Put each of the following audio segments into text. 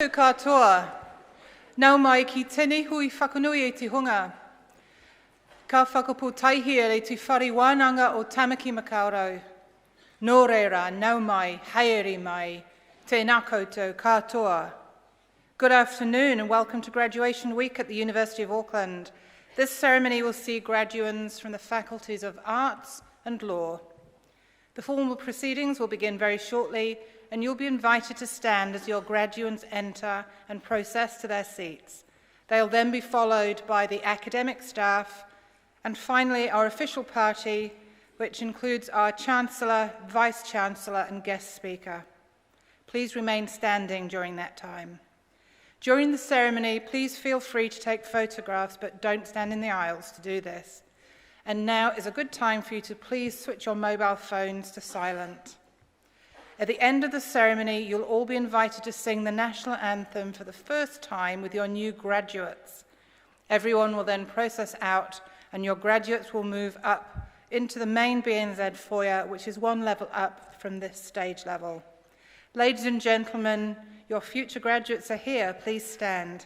Katoa, nau mai ki tēnei hui whakanui e te hunga. Ka whakapu taihia e te whare wānanga o Tamaki Makaurau. Nō reira, nau mai, haere mai, tēnā koutou katoa. Good afternoon and welcome to Graduation Week at the University of Auckland. This ceremony will see graduands from the faculties of Arts and Law. The formal proceedings will begin very shortly, and you'll be invited to stand as your graduates enter and process to their seats. They'll then be followed by the academic staff, and finally our official party, which includes our Chancellor, Vice-Chancellor and guest speaker. Please remain standing during that time. During the ceremony, please feel free to take photographs, but don't stand in the aisles to do this. And now is a good time for you to please switch your mobile phones to silent. At the end of the ceremony, you'll all be invited to sing the national anthem for the first time with your new graduates. Everyone will then process out, and your graduates will move up into the main BNZ foyer, which is one level up from this stage level. Ladies and gentlemen, your future graduates are here. Please stand.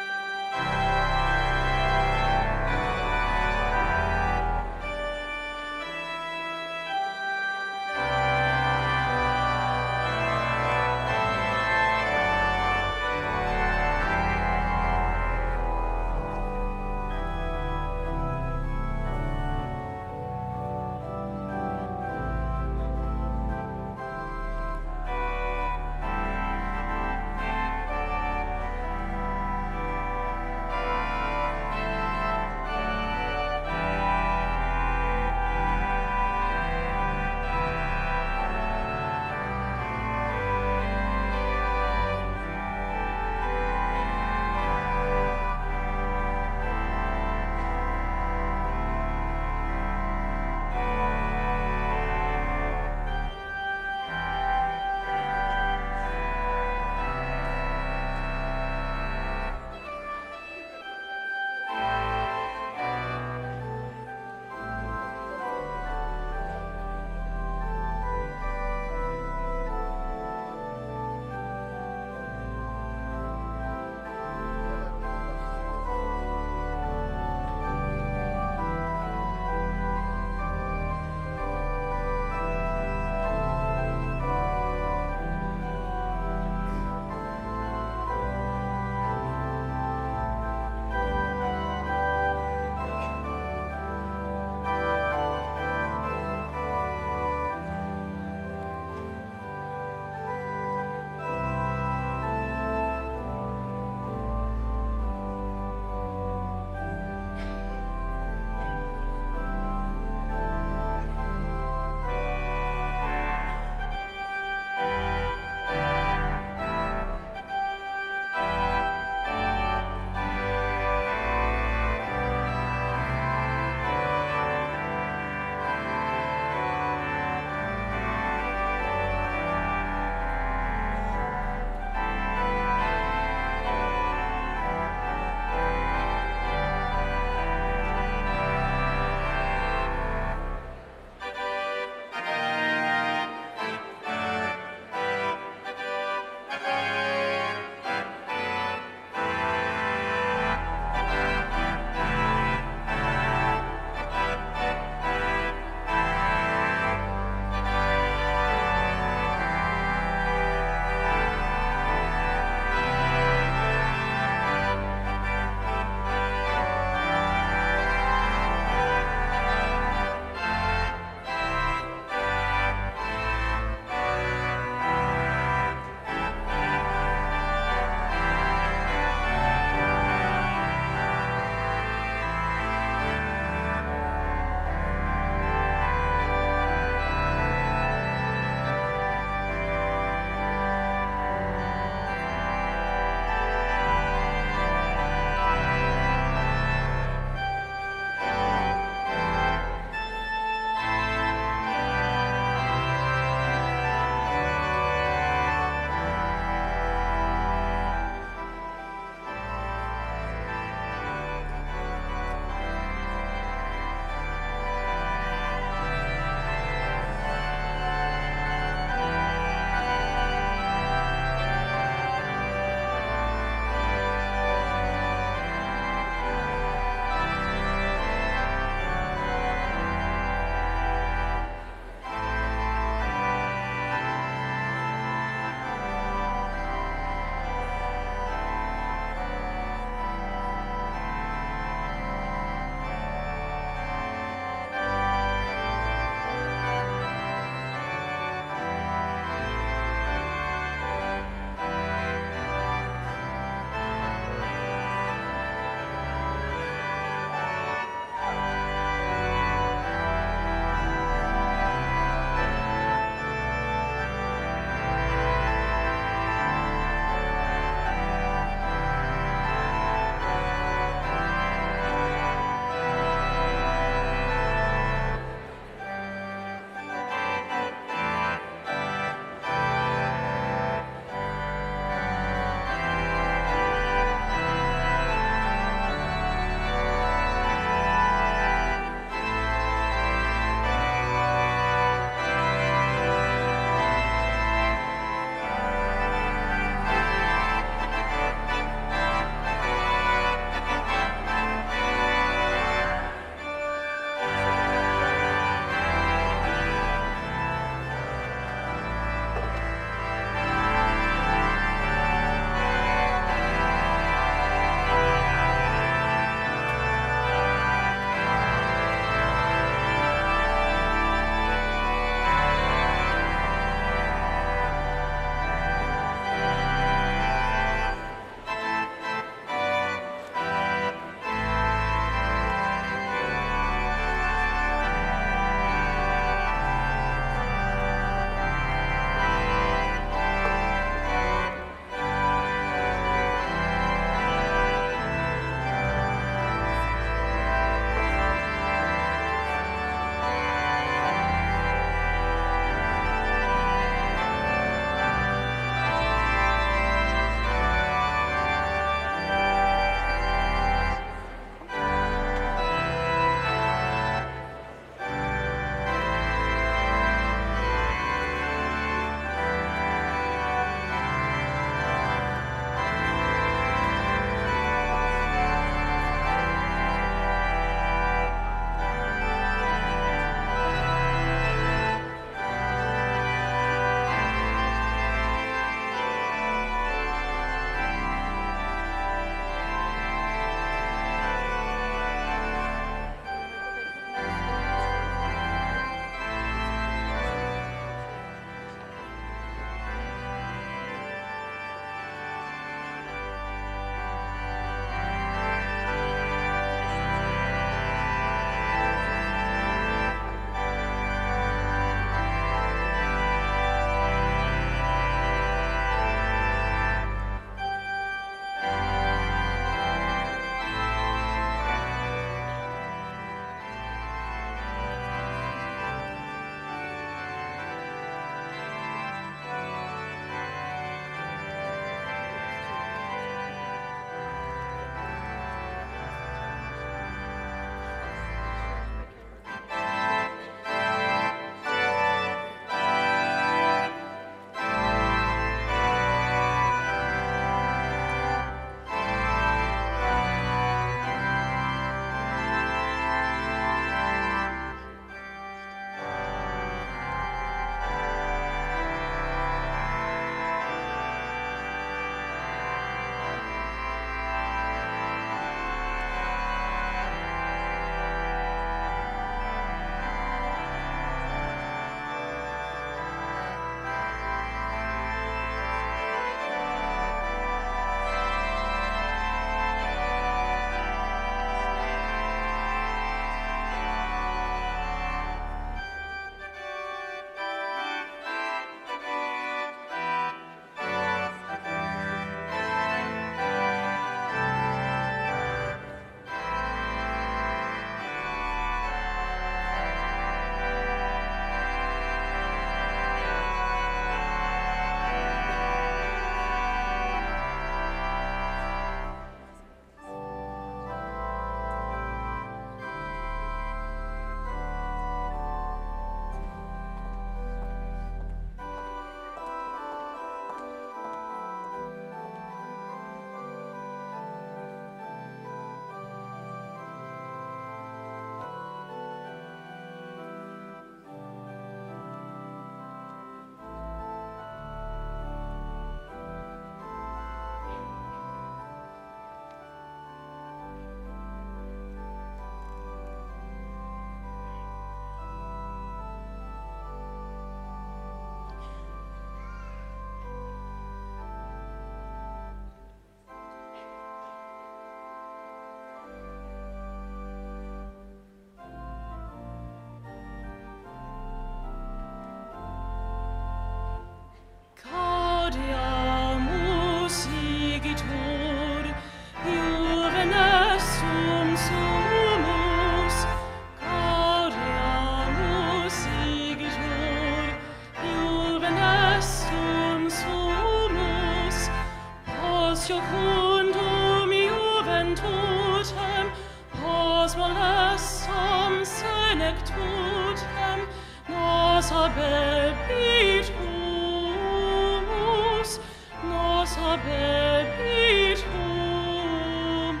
habebit humus,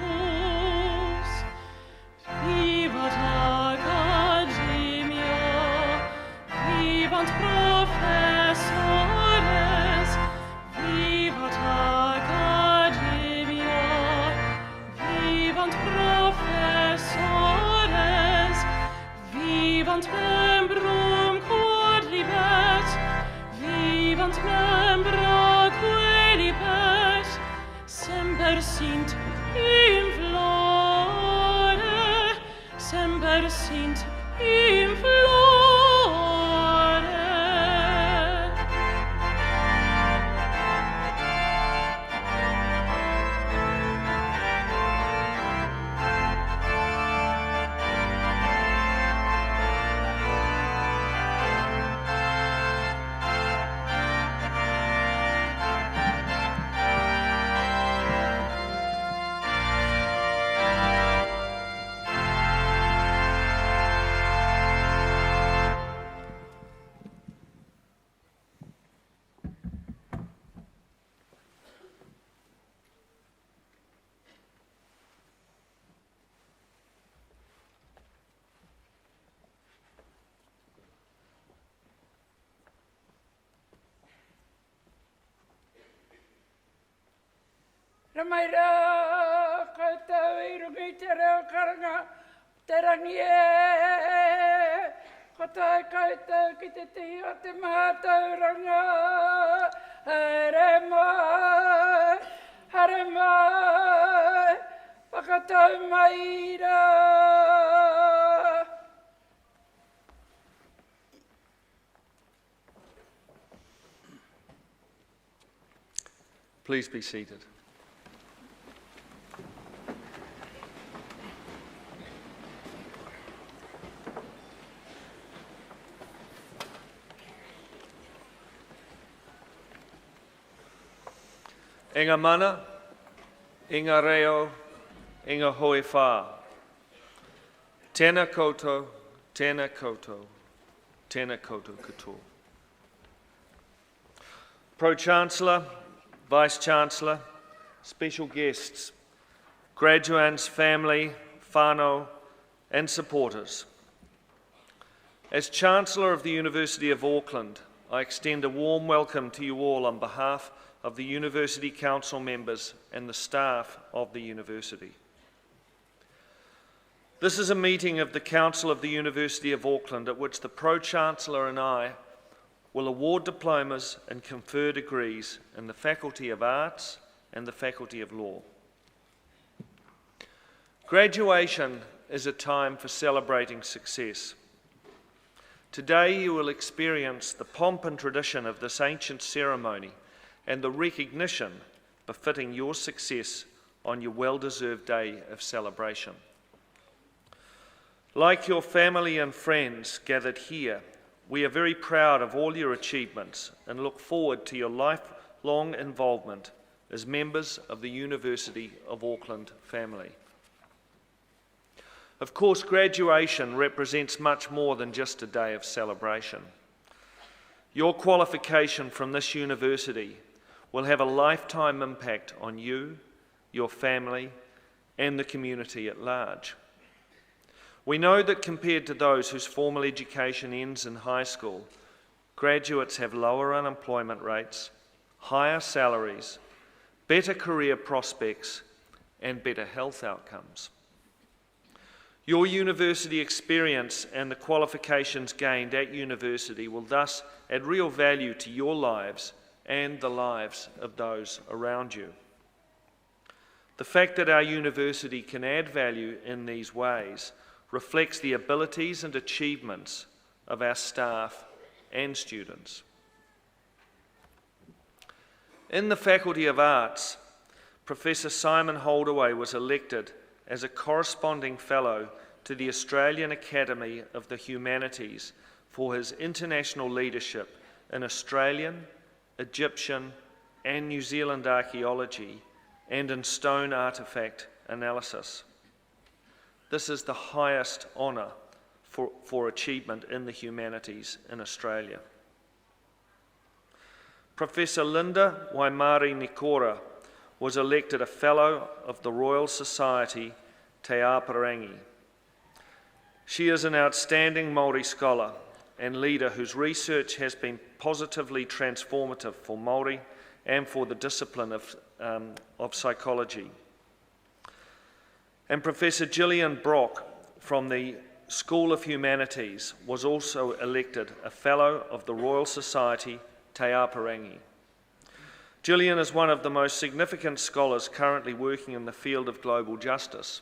vivat academia, vivant professores, vivat academia, vivant professores, vivant membrum quodlibet, vivant membra quodlibet, semper sint in flore, semper sint in flore. Ramaira, kata irungi te reo karanga, te rangi e. Kata kata ki te tihi o te mātauranga. Haere mai, haere mai, whakatau maira. Please be seated. Inga mana, inga reo, inga hoi whā. Tēnā koutou, tēnā koutou, tēnā koutou katoa. Pro-Chancellor, Vice-Chancellor, special guests, graduates, family, whānau, and supporters. As Chancellor of the University of Auckland, I extend a warm welcome to you all on behalf of the University Council members and the staff of the University. This is a meeting of the Council of the University of Auckland at which the Pro-Chancellor and I will award diplomas and confer degrees in the Faculty of Arts and the Faculty of Law. Graduation is a time for celebrating success. Today you will experience the pomp and tradition of this ancient ceremony and the recognition befitting your success on your well-deserved day of celebration. Like your family and friends gathered here, we are very proud of all your achievements and look forward to your lifelong involvement as members of the University of Auckland family. Of course, graduation represents much more than just a day of celebration. Your qualification from this university will have a lifetime impact on you, your family, and the community at large. We know that compared to those whose formal education ends in high school, graduates have lower unemployment rates, higher salaries, better career prospects, and better health outcomes. Your university experience and the qualifications gained at university will thus add real value to your lives and the lives of those around you. The fact that our university can add value in these ways reflects the abilities and achievements of our staff and students. In the Faculty of Arts, Professor Simon Holdaway was elected as a corresponding fellow to the Australian Academy of the Humanities for his international leadership in Australian, Egyptian, and New Zealand archaeology and in stone artefact analysis. This is the highest honour for achievement in the humanities in Australia. Professor Linda Waimari Nikora was elected a Fellow of the Royal Society Te Aparangi. She is an outstanding Māori scholar and leader whose research has been positively transformative for Māori and for the discipline of psychology. And Professor Gillian Brock from the School of Humanities was also elected a Fellow of the Royal Society Te Aparangi. Gillian is one of the most significant scholars currently working in the field of global justice.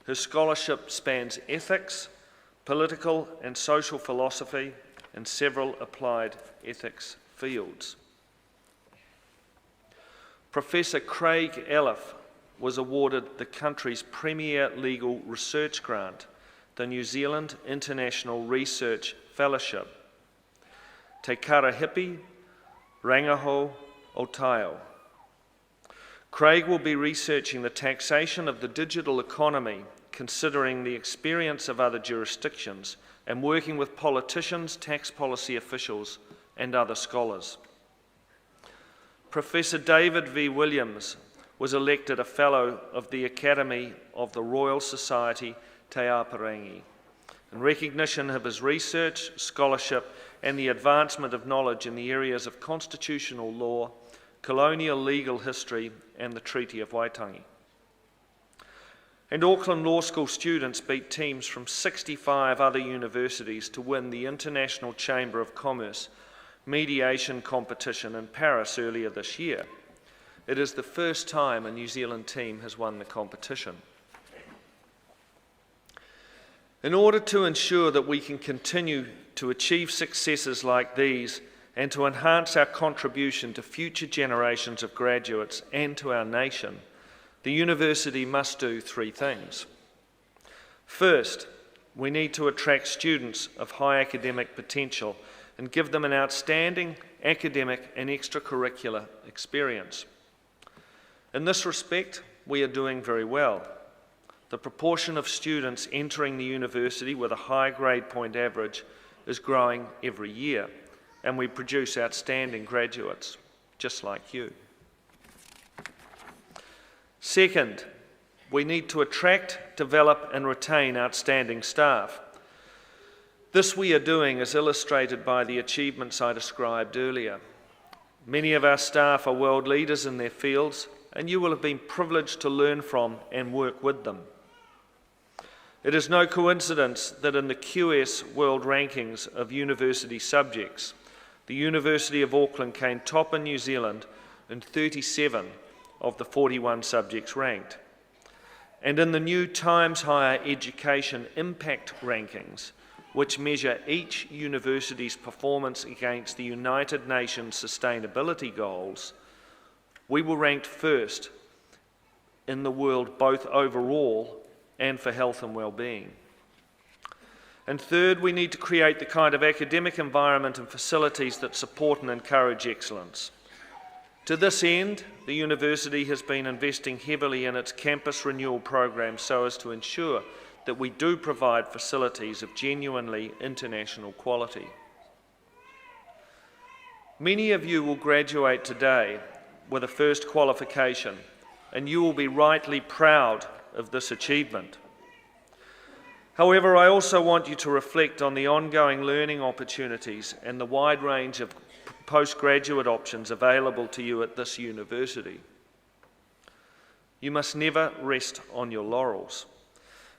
Her scholarship spans ethics, political and social philosophy, and several applied ethics fields. Professor Craig Elliff was awarded the country's premier legal research grant, the New Zealand International Research Fellowship. Te Karahipi Rangaho o Taio. Craig will be researching the taxation of the digital economy, considering the experience of other jurisdictions and working with politicians, tax policy officials and other scholars. Professor David V. Williams was elected a Fellow of the Academy of the Royal Society Te Aparangi in recognition of his research, scholarship and the advancement of knowledge in the areas of constitutional law, colonial legal history and the Treaty of Waitangi. And Auckland Law School students beat teams from 65 other universities to win the International Chamber of Commerce mediation competition in Paris earlier this year. It is the first time a New Zealand team has won the competition. In order to ensure that we can continue to achieve successes like these and to enhance our contribution to future generations of graduates and to our nation, the university must do three things. First, we need to attract students of high academic potential and give them an outstanding academic and extracurricular experience. In this respect, we are doing very well. The proportion of students entering the university with a high grade point average is growing every year, and we produce outstanding graduates, just like you. Second, we need to attract, develop and retain outstanding staff. This we are doing is illustrated by the achievements I described earlier. Many of our staff are world leaders in their fields, and you will have been privileged to learn from and work with them. It is no coincidence that in the QS World Rankings of university subjects, the University of Auckland came top in New Zealand in 37 of the 41 subjects ranked. And in the new Times Higher Education Impact Rankings, which measure each university's performance against the United Nations Sustainability Goals, we were ranked first in the world both overall and for health and well-being. And third, we need to create the kind of academic environment and facilities that support and encourage excellence. To this end, the university has been investing heavily in its campus renewal program so as to ensure that we do provide facilities of genuinely international quality. Many of you will graduate today with a first qualification, and you will be rightly proud of this achievement. However, I also want you to reflect on the ongoing learning opportunities and the wide range of postgraduate options available to you at this university. You must never rest on your laurels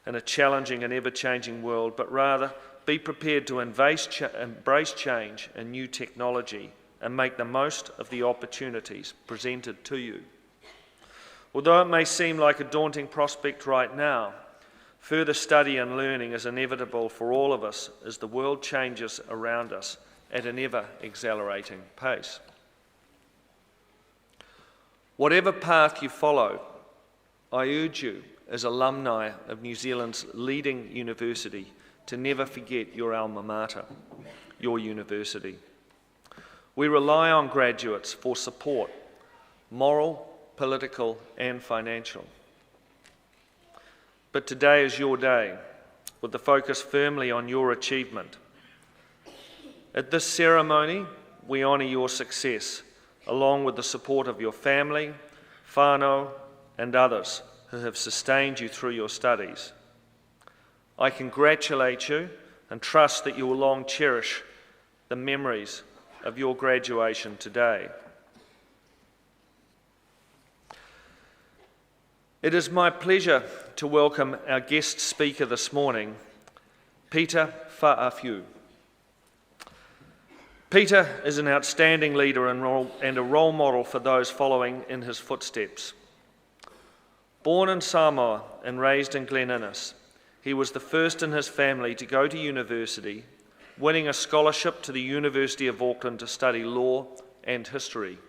in a challenging and ever-changing world, but rather be prepared to embrace change and new technology and make the most of the opportunities presented to you. Although it may seem like a daunting prospect right now, further study and learning is inevitable for all of us as the world changes around us at an ever-accelerating pace. Whatever path you follow, I urge you, as alumni of New Zealand's leading university, to never forget your alma mater, your university. We rely on graduates for support, moral, political and financial. But today is your day, with the focus firmly on your achievement. At this ceremony, we honour your success, along with the support of your family, whānau, and others who have sustained you through your studies. I congratulate you and trust that you will long cherish the memories of your graduation today. It is my pleasure to welcome our guest speaker this morning, Peter Whaawhiu. Peter is an outstanding leader and a role model for those following in his footsteps. Born in Samoa and raised in Glen Innes, he was the first in his family to go to university, winning a scholarship to the University of Auckland to study law and history.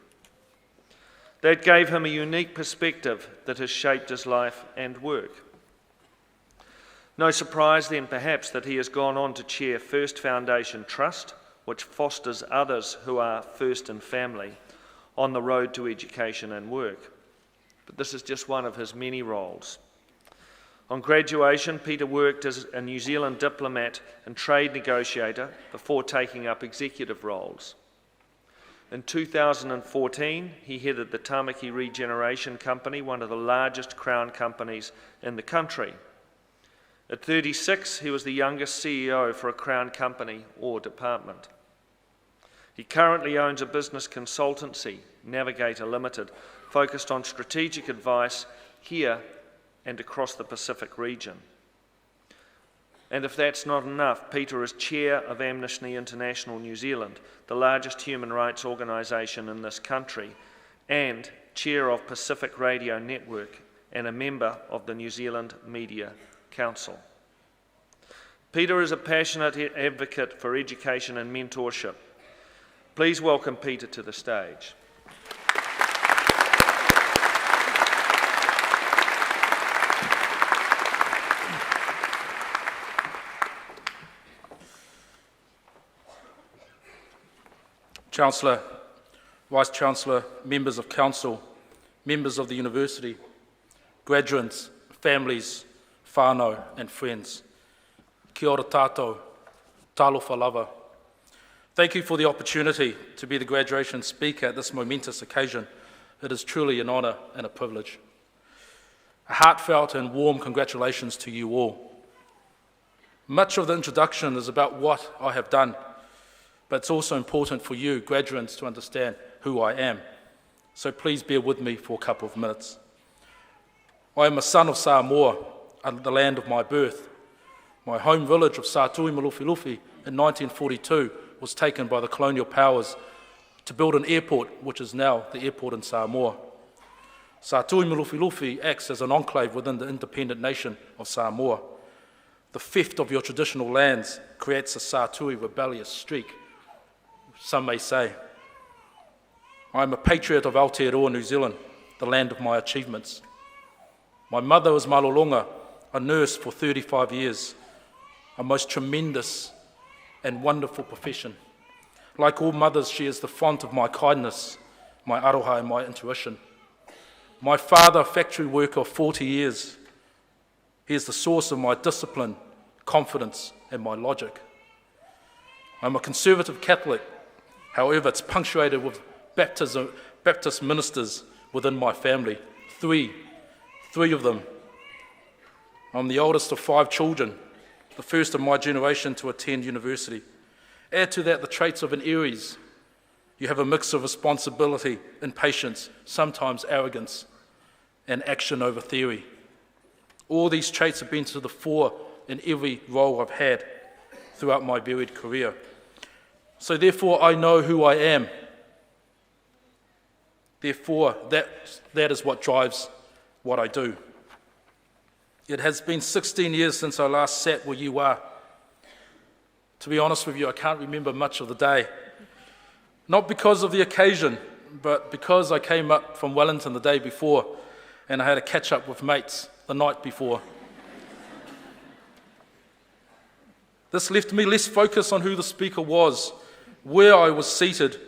That gave him a unique perspective that has shaped his life and work. No surprise then perhaps that he has gone on to chair First Foundation Trust, which fosters others who are first in family on the road to education and work. But this is just one of his many roles. On graduation, Peter worked as a New Zealand diplomat and trade negotiator before taking up executive roles. In 2014, he headed the Tamaki Regeneration Company, one of the largest Crown companies in the country. At 36, he was the youngest CEO for a Crown company or department. He currently owns a business consultancy, Navigator Limited, focused on strategic advice here and across the Pacific region. And if that's not enough, Peter is chair of Amnesty International New Zealand, the largest human rights organisation in this country, and chair of Pacific Radio Network and a member of the New Zealand Media Council. Peter is a passionate advocate for education and mentorship. Please welcome Peter to the stage. Chancellor, Vice-Chancellor, members of Council, members of the University, graduates, families, whānau and friends. Kia ora tātou, talofa lava. Thank you for the opportunity to be the graduation speaker at this momentous occasion. It is truly an honour and a privilege. A heartfelt and warm congratulations to you all. Much of the introduction is about what I have done, but it's also important for you, graduates, to understand who I am. So please bear with me for a couple of minutes. I am a son of Samoa, the land of my birth. My home village of Sātui Malufilufi in 1942 was taken by the colonial powers to build an airport, which is now the airport in Samoa. Sātui Malufilufi acts as an enclave within the independent nation of Samoa. The theft of your traditional lands creates a Sātui rebellious streak, some may say. I am a patriot of Aotearoa, New Zealand, the land of my achievements. My mother was Malolonga, a nurse for 35 years, a most tremendous and wonderful profession. Like all mothers, she is the font of my kindness, my aroha and my intuition. My father, factory worker of 40 years, he is the source of my discipline, confidence and my logic. I'm a conservative Catholic. However, it's punctuated with Baptist ministers within my family, three of them. I'm the oldest of 5 children, the first of my generation to attend university. Add to that the traits of an Aries. You have a mix of responsibility, impatience, sometimes arrogance, and action over theory. All these traits have been to the fore in every role I've had throughout my varied career. So therefore, I know who I am. Therefore, that is what drives what I do. It has been 16 years since I last sat where you are. To be honest with you, I can't remember much of the day. Not because of the occasion, but because I came up from Wellington the day before and I had a catch up with mates the night before. This left me less focused on who the speaker was, where I was seated,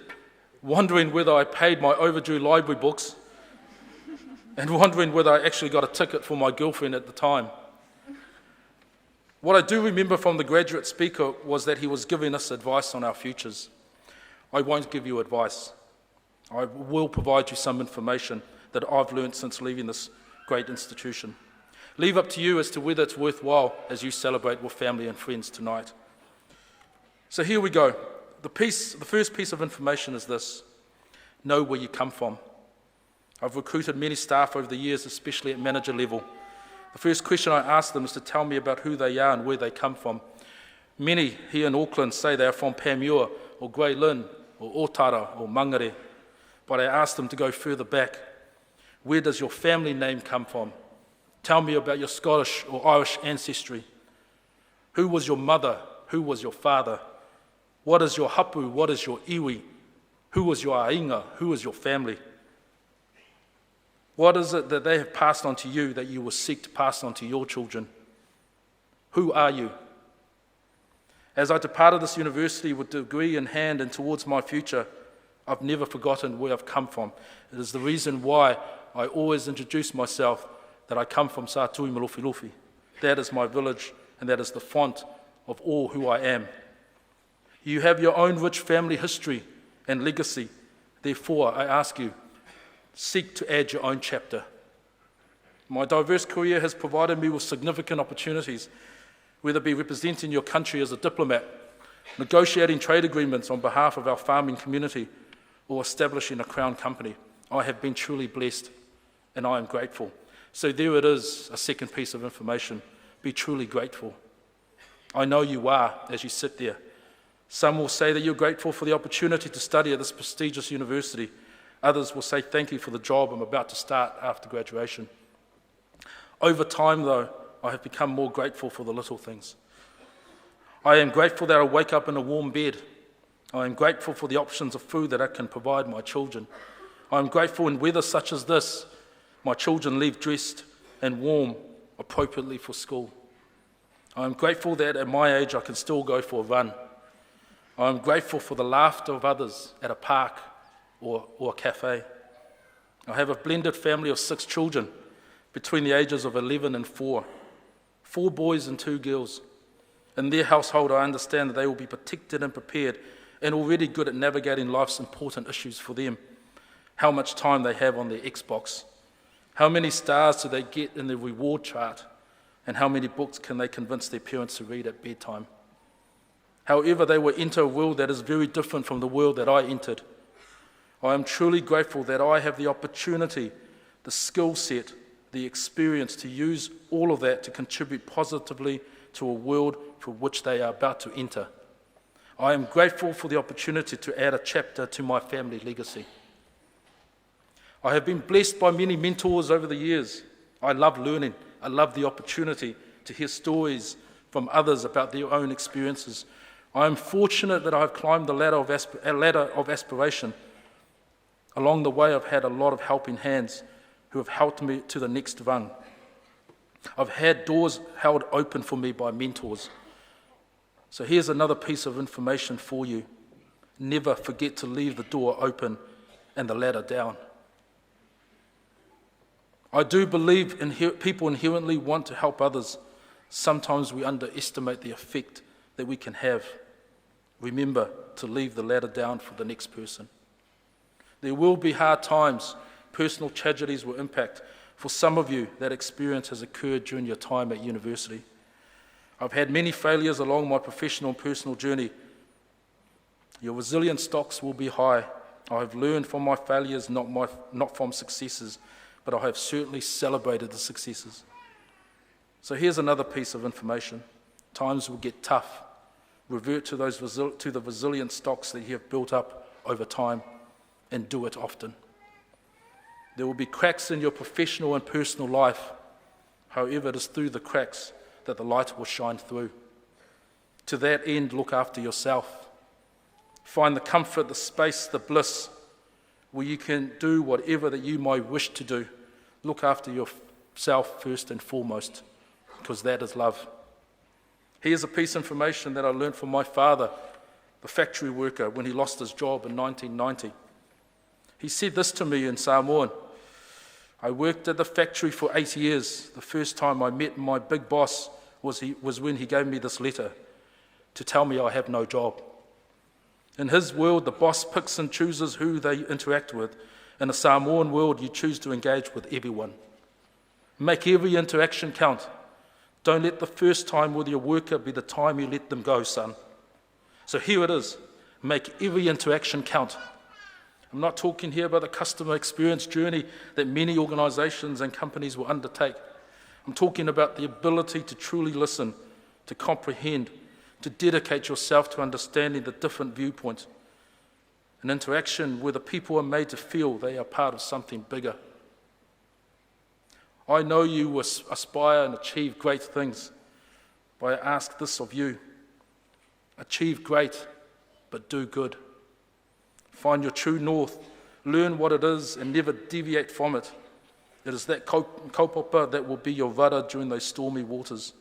wondering whether I paid my overdue library books and wondering whether I actually got a ticket for my girlfriend at the time. What I do remember from the graduate speaker was that he was giving us advice on our futures. I won't give you advice. I will provide you some information that I've learned since leaving this great institution. Leave up to you as to whether it's worthwhile as you celebrate with family and friends tonight. So here we go. The first piece of information is this: know where you come from. I've recruited many staff over the years, especially at manager level. The first question I ask them is to tell me about who they are and where they come from. Many here in Auckland say they are from Panmure or Grey Lynn or Otara or Mangere, but I ask them to go further back. Where does your family name come from? Tell me about your Scottish or Irish ancestry. Who was your mother? Who was your father? What is your hapu? What is your iwi? Who was your ainga? Who was your family? What is it that they have passed on to you that you will seek to pass on to your children? Who are you? As I departed this university with degree in hand and towards my future, I've never forgotten where I've come from. It is the reason why I always introduce myself that I come from Sātui Malofilofi. That is my village, and that is the font of all who I am. You have your own rich family history and legacy. Therefore, I ask you, seek to add your own chapter. My diverse career has provided me with significant opportunities, whether it be representing your country as a diplomat, negotiating trade agreements on behalf of our farming community, or establishing a crown company. I have been truly blessed, and I am grateful. So there it is, a second piece of information. Be truly grateful. I know you are as you sit there. Some will say that you're grateful for the opportunity to study at this prestigious university. Others will say thank you for the job I'm about to start after graduation. Over time, though, I have become more grateful for the little things. I am grateful that I wake up in a warm bed. I am grateful for the options of food that I can provide my children. I am grateful in weather such as this, my children leave dressed and warm appropriately for school. I am grateful that at my age I can still go for a run. I am grateful for the laughter of others at a park or a cafe. I have a blended family of 6 children between the ages of 11 and 4. 4 boys and 2 girls. In their household, I understand that they will be protected and prepared and already good at navigating life's important issues for them. How much time they have on their Xbox. How many stars do they get in the reward chart? And how many books can they convince their parents to read at bedtime? However, they will enter a world that is very different from the world that I entered. I am truly grateful that I have the opportunity, the skill set, the experience to use all of that to contribute positively to a world for which they are about to enter. I am grateful for the opportunity to add a chapter to my family legacy. I have been blessed by many mentors over the years. I love learning. I love the opportunity to hear stories from others about their own experiences. I am fortunate that I have climbed the ladder of aspiration. Along the way, I've had a lot of helping hands who have helped me to the next rung. I've had doors held open for me by mentors. So here's another piece of information for you. Never forget to leave the door open and the ladder down. I do believe people inherently want to help others. Sometimes we underestimate the effect that we can have. Remember to leave the ladder down for the next person. There will be hard times. Personal tragedies will impact. For some of you, that experience has occurred during your time at university. I've had many failures along my professional and personal journey. Your resilience stocks will be high. I have learned from my failures, not from successes, but I have certainly celebrated the successes. So here's another piece of information. Times will get tough. Revert to the resilient stocks that you have built up over time, and do it often. There will be cracks in your professional and personal life. However, it is through the cracks that the light will shine through. To that end, look after yourself. Find the comfort, the space, the bliss where you can do whatever that you might wish to do. Look after yourself first and foremost, because that is love. Here's a piece of information that I learned from my father, the factory worker, when he lost his job in 1990. He said this to me in Samoan. I worked at the factory for 8 years. The first time I met my big boss was when he gave me this letter to tell me I have no job. In his world, the boss picks and chooses who they interact with. In a Samoan world, you choose to engage with everyone. Make every interaction count. Don't let the first time with your worker be the time you let them go, son. So here it is. Make every interaction count. I'm not talking here about the customer experience journey that many organisations and companies will undertake. I'm talking about the ability to truly listen, to comprehend, to dedicate yourself to understanding the different viewpoints. An interaction where the people are made to feel they are part of something bigger. I know you will aspire and achieve great things, but I ask this of you. Achieve great, but do good. Find your true north, learn what it is, and never deviate from it. It is that kaupapa that will be your rudder during those stormy waters.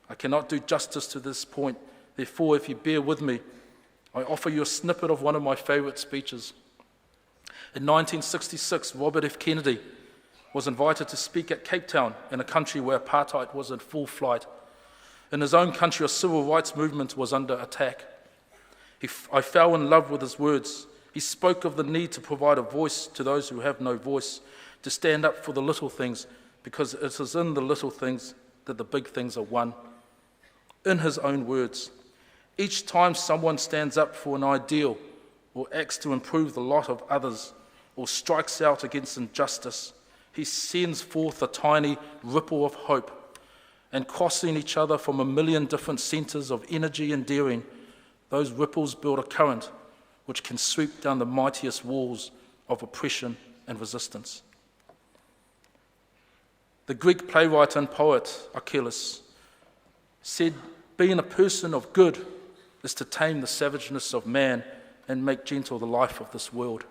I cannot do justice to this point, therefore, if you bear with me, I offer you a snippet of one of my favourite speeches. In 1966, Robert F. Kennedy was invited to speak at Cape Town, in a country where apartheid was in full flight. In his own country, a civil rights movement was under attack. I fell in love with his words. He spoke of the need to provide a voice to those who have no voice, to stand up for the little things, because it is in the little things that the big things are won. In his own words, each time someone stands up for an ideal or acts to improve the lot of others or strikes out against injustice, he sends forth a tiny ripple of hope, and crossing each other from a million different centres of energy and daring, those ripples build a current which can sweep down the mightiest walls of oppression and resistance. The Greek playwright and poet Achilles said, being a person of good is to tame the savageness of man and make gentle the life of this world.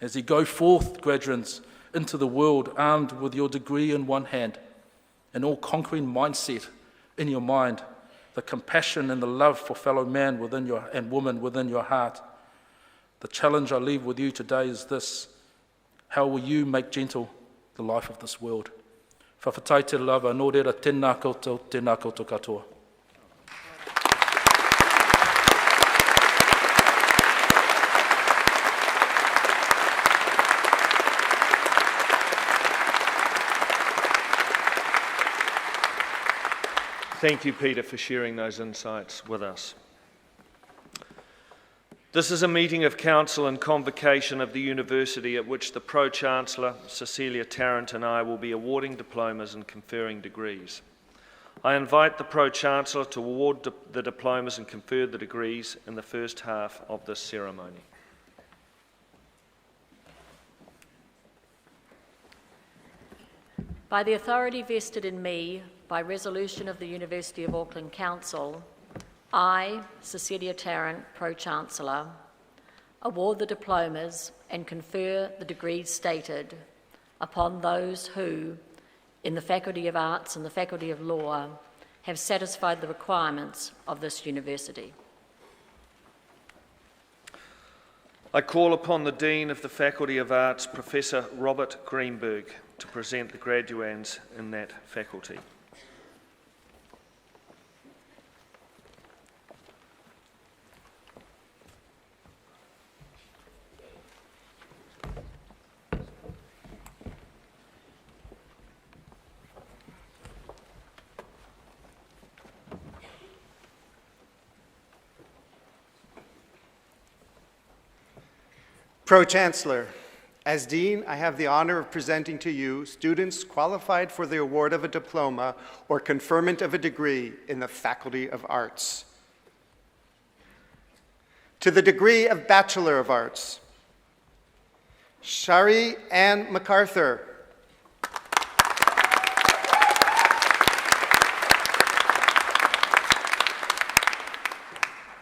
As you go forth, graduates, into the world armed with your degree in one hand, an all-conquering mindset in your mind, the compassion and the love for fellow man within your and woman within your heart. The challenge I leave with you today is this: how will you make gentle the life of this world? Whawhatai te lava, nō reira tēnā koutou katoa. Thank you, Peter, for sharing those insights with us. This is a meeting of council and convocation of the university at which the Pro-Chancellor, Cecilia Tarrant, and I will be awarding diplomas and conferring degrees. I invite the Pro-Chancellor to award the diplomas and confer the degrees in the first half of this ceremony. By the authority vested in me by resolution of the University of Auckland Council, I, Cecilia Tarrant, Pro-Chancellor, award the diplomas and confer the degrees stated upon those who, in the Faculty of Arts and the Faculty of Law, have satisfied the requirements of this university. I call upon the Dean of the Faculty of Arts, Professor Robert Greenberg, to present the graduands in that faculty. Pro-Chancellor, as Dean, I have the honor of presenting to you students qualified for the award of a diploma or conferment of a degree in the Faculty of Arts. To the degree of Bachelor of Arts, Shari Ann MacArthur.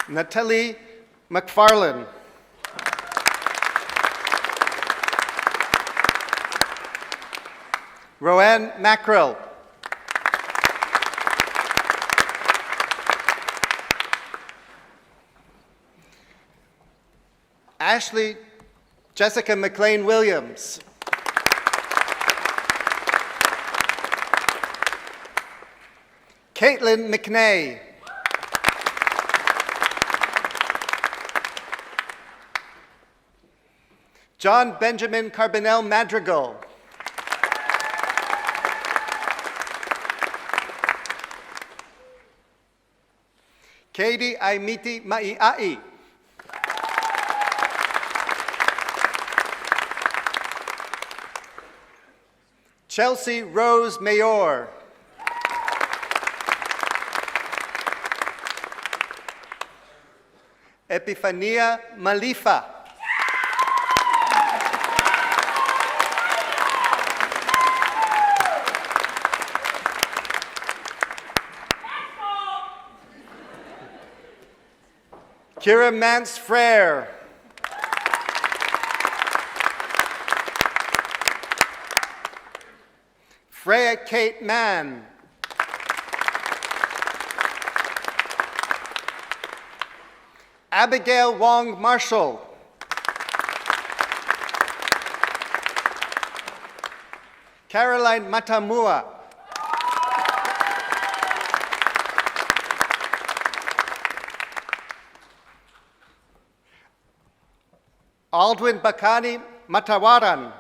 Natalie McFarlane. Roanne Mackrell. Ashley Jessica McLean Williams. Caitlin McNay. John Benjamin Carbonell Madrigal. Katie Aimiti Maiai. Chelsea Rose Mayor. Epifania Malifa. Kira Mance Frere. Freya Kate Mann. Abigail Wong Marshall. Caroline Matamua. Aldwin Bakani Matawaran.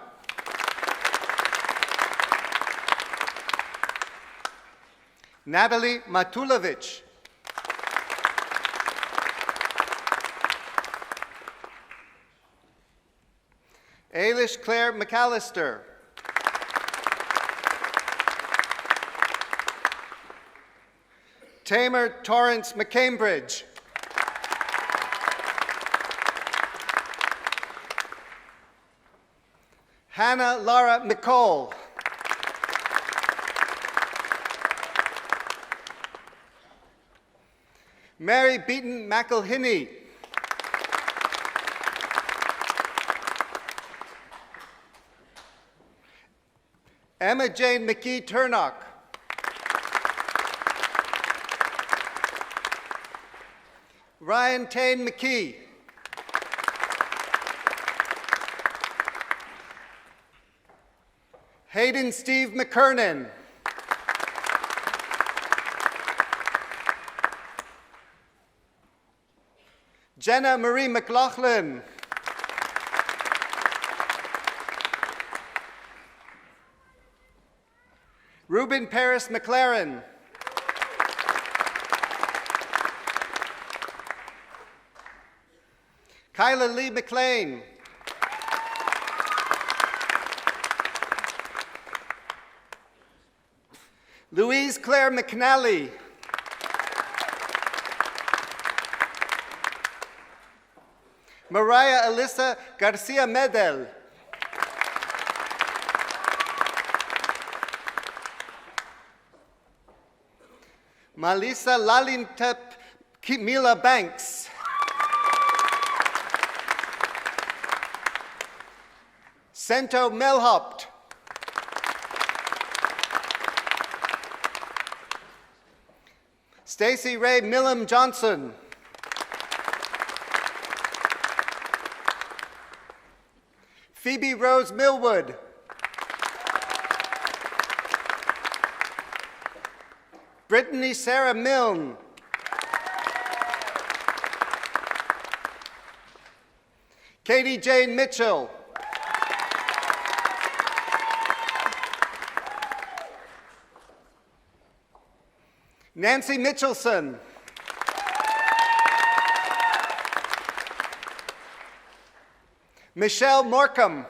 Natalie Matulovic. Ailish Claire McAllister. Tamer Torrance McCambridge. Hannah Laura McCall. Mary Beaton McElhinney. Emma Jane McKee Turnock. Ryan Tane McKee. Hayden Steve McKernan. Jenna Marie McLaughlin. Ruben Paris McLaren. Kyla Lee McLean. Louise Claire McNally. Mariah Alyssa Garcia Medel. Malisa Lalintep Kimila Banks. Sento Melhopt. Stacy Ray Millam Johnson. Phoebe Rose Millwood. Brittany Sarah Milne. Katie Jane Mitchell. Nancy Mitchelson. Michelle Morcom.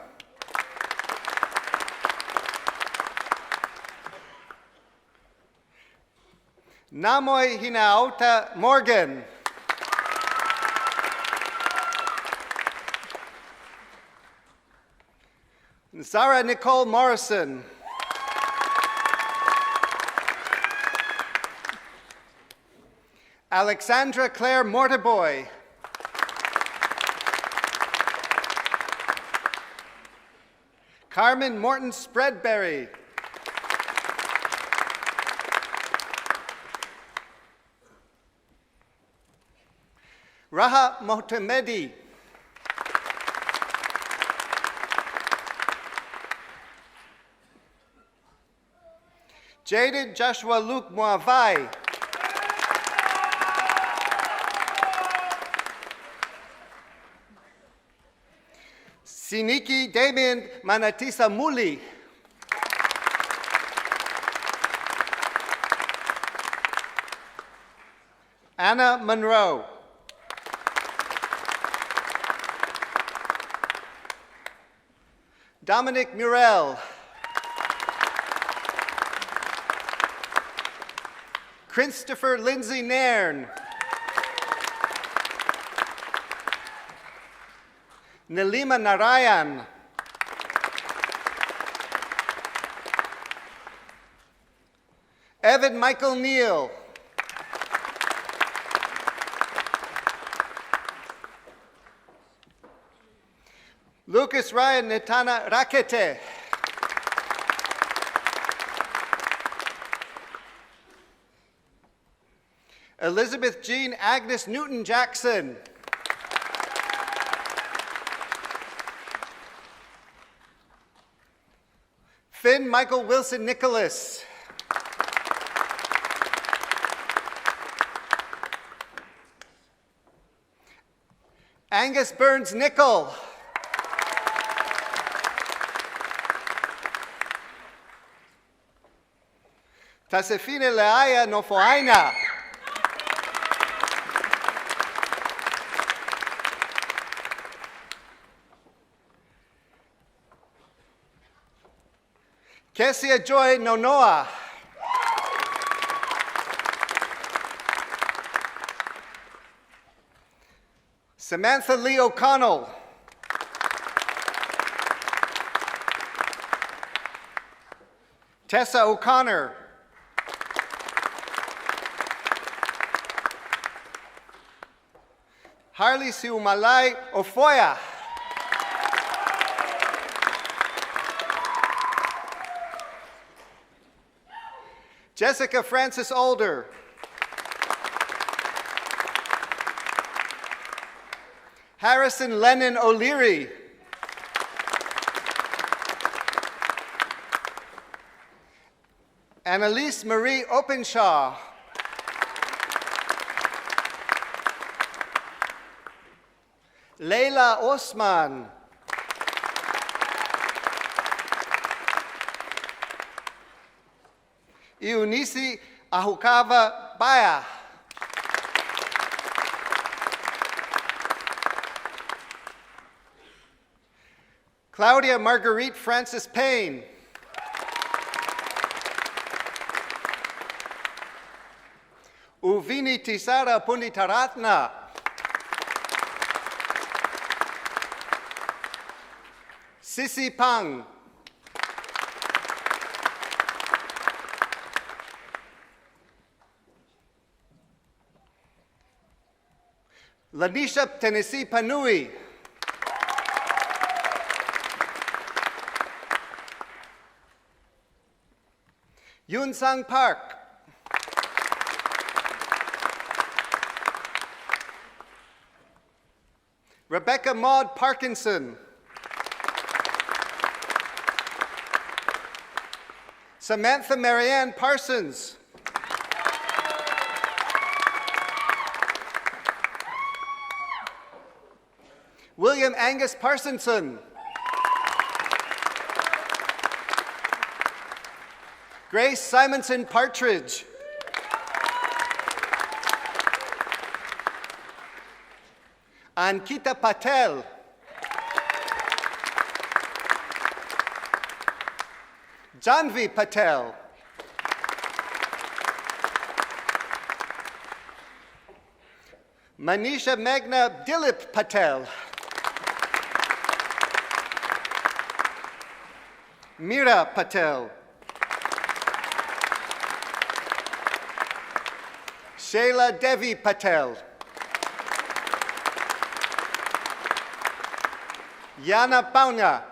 Namoy Hinaota Morgan. Zara Nicole Morrison. Alexandra Claire Mortiboy. Carmen Morton Spreadberry. Raha Mohamedi. Jaded Joshua Luke Moavai. Siniki Damien Manatisa Muli. Anna Monroe. Dominic Murrell. Christopher Lindsay Nairn. Nilima Narayan. Evan Michael Neal. Lucas Ryan Netana Rakete. Elizabeth Jean Agnes Newton Jackson. Finn Michael Wilson Nicholas. Angus Burns Nicol. Tasefine Leaya Nofoaina. Kessia Joy Nonoa. Samantha Lee O'Connell. Tessa O'Connor. Harley Siumalai Ofoya. Jessica Francis Older. Harrison Lennon O'Leary. Annalise Marie Openshaw. Leila Osman. Eunice Ahukava Baya. Claudia Marguerite Francis Payne. Uvini Tisara Punditaratna. Sissy Pang. Lanisha Tennessee Panui. Yun Sang Park. Rebecca Maud Parkinson. Samantha Marianne Parsons. William Angus Parsonson. Grace Simonson Partridge. Ankita Patel. Janvi Patel. Manisha Magna Dilip Patel. Meera Patel. Shayla Devi Patel. Yana Pauna.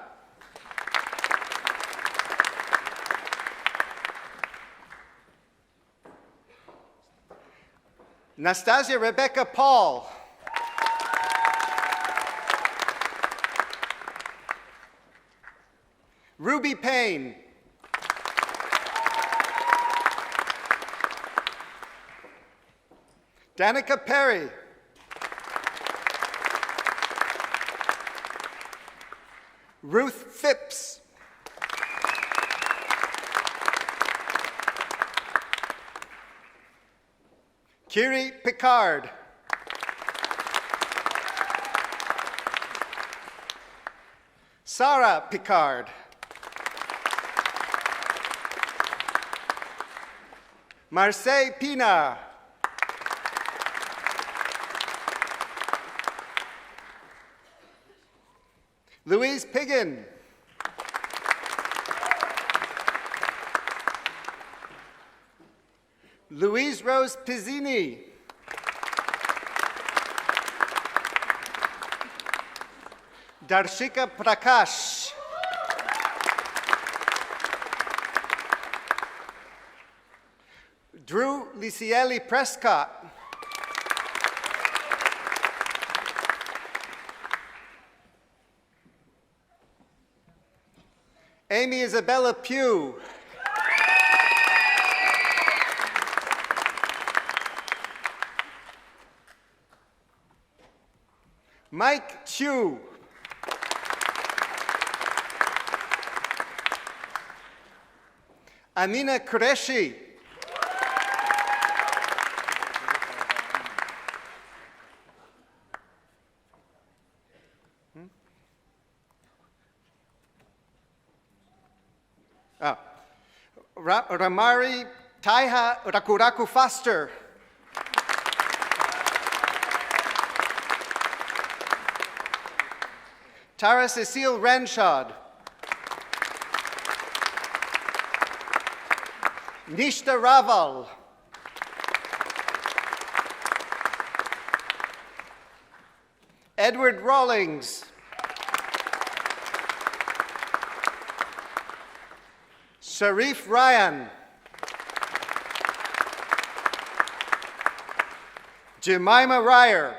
Nastasia Rebecca Paul. Ruby Payne. Danica Perry. Ruth Phipps. Kiri Picard. Sarah Picard. Marseille Pina. Louise Piggin. Louise Rose Pizzini. Darshika Prakash. Drew Licieli Prescott. Amy Isabella Pugh. Mike Chu. Amina Qureshi. Ramari Taiha Rakuraku Foster. Tara Cecile Renshad. Nishta Raval. Edward Rawlings. Sharif Ryan. Jemima Ryer.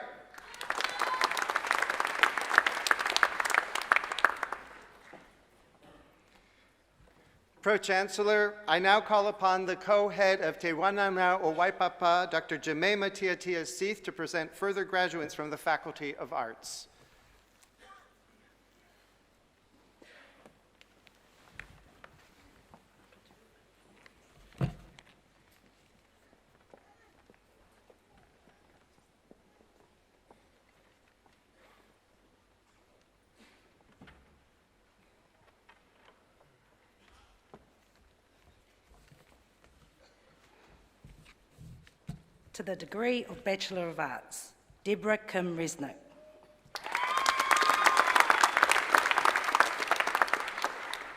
Pro-Chancellor, I now call upon the co-head of Te Wanana o Waipapa, Dr. Jemima Tiatia Seith, to present further graduates from the Faculty of Arts. To the degree of Bachelor of Arts, Deborah Kim Resnick.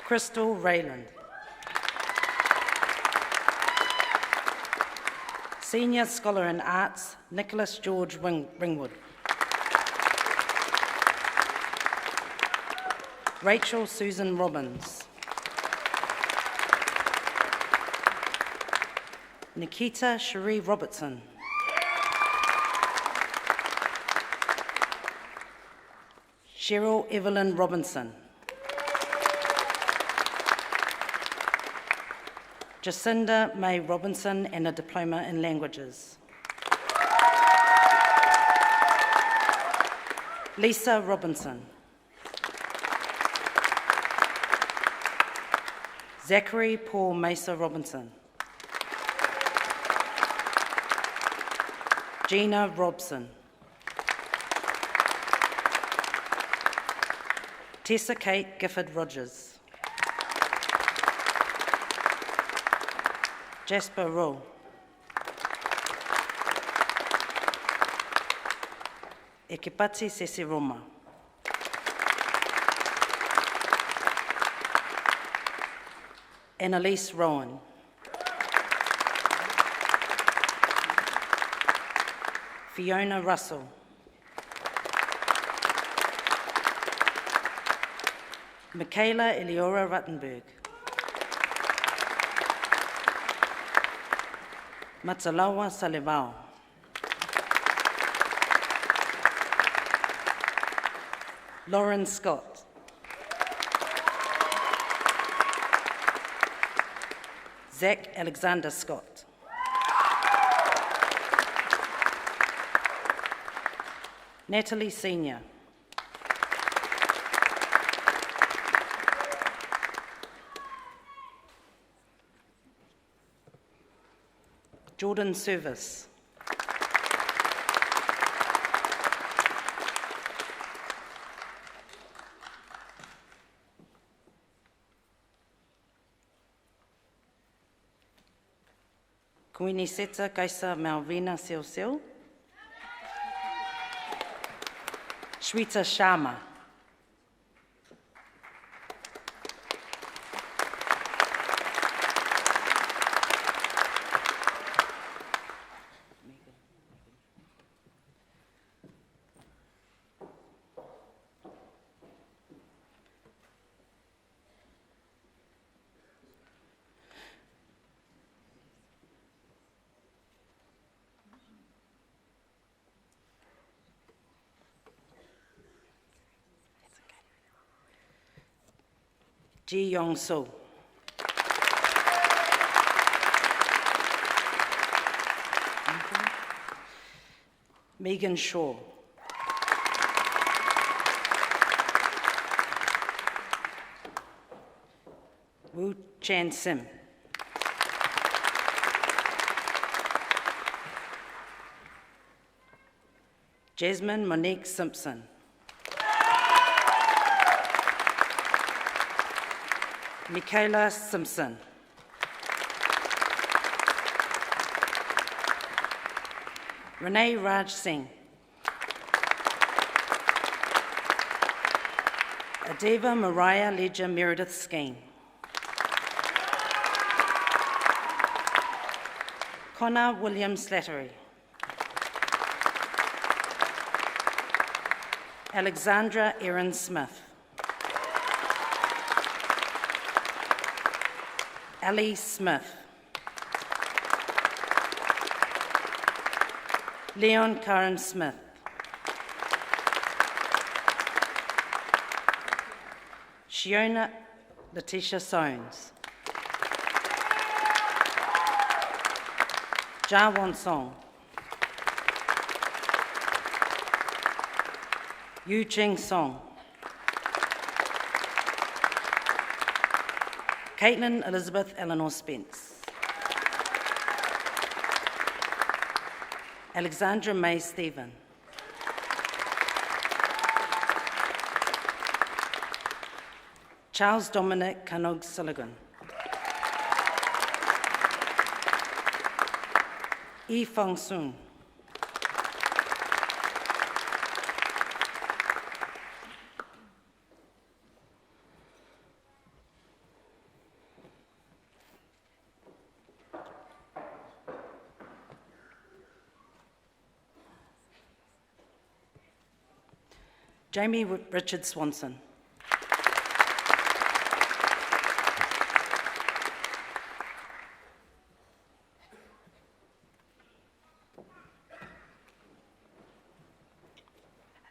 Crystal Rayland. Senior Scholar in Arts, Nicholas George Ringwood. Rachel Susan Robbins. Nikita Cherie Robertson. Cheryl Evelyn Robinson. Jacinda May Robinson and a diploma in languages. Lisa Robinson. Zachary Paul Mesa Robinson. Gina Robson. Tessa Kate Gifford Rogers. Jasper Rowe. Ekipati Sesi Roma. Annalise Rowan. Fiona Russell. Michaela Eliora Ruttenberg. Matsalawa Salivao. Lauren Scott. Zach Alexander Scott. Natalie Senior. Jordan Service. Kuini Seta Kaisa Malvina Seo. Shweta Sharma. Ji Yong So. Megan Shaw. Wu Chan Sim. Jasmine Monique Simpson. Michaela Simpson. Renee Raj Singh. Adeva Mariah Ledger Meredith Skeen. Connor William Slattery. Alexandra Erin Smith. Ali Smith. Leon Karen Smith. Shiona Letitia Soanes. Ja Won Song. Yu Ching Song. Caitlin Elizabeth Eleanor Spence. Alexandra May Stephen. Charles Dominic Canog Silligan. Yi Fong Soon. Jamie Richard Swanson.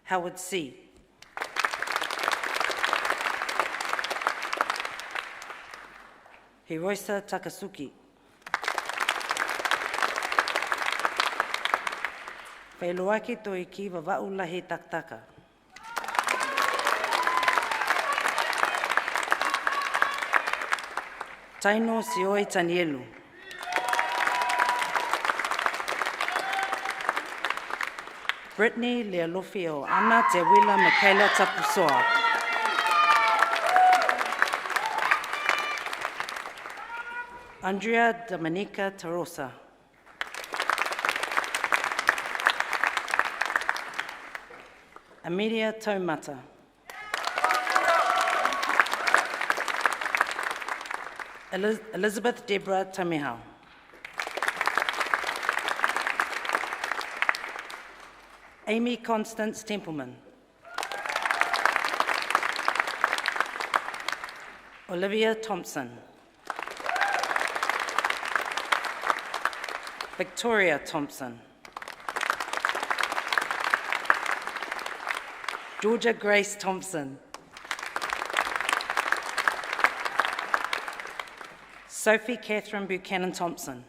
Howard C. Hiroisa Takasuki. Whailoaki toiki wawa'ulahi taktaka. Taino Sioi Tanielu. Brittany Lealofio, Anna Tewila Michaela Tapusoa. Andrea Dominica Tarosa. Amelia Taumata. Elizabeth Deborah Tamihau. Amy Constance Templeman. Olivia Thompson. Victoria Thompson. Georgia Grace Thompson. Sophie Catherine Buchanan Thompson.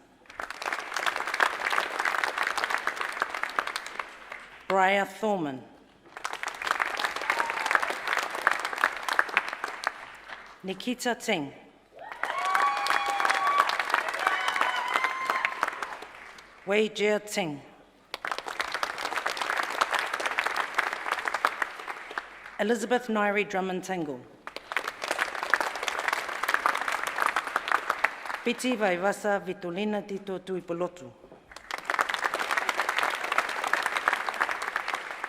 Briar Thorman. Nikita Ting. Wei Jia Ting. Elizabeth Nairi Drummond Tingle. Piti Vaivasa Vitolina Tito Tuipolotu.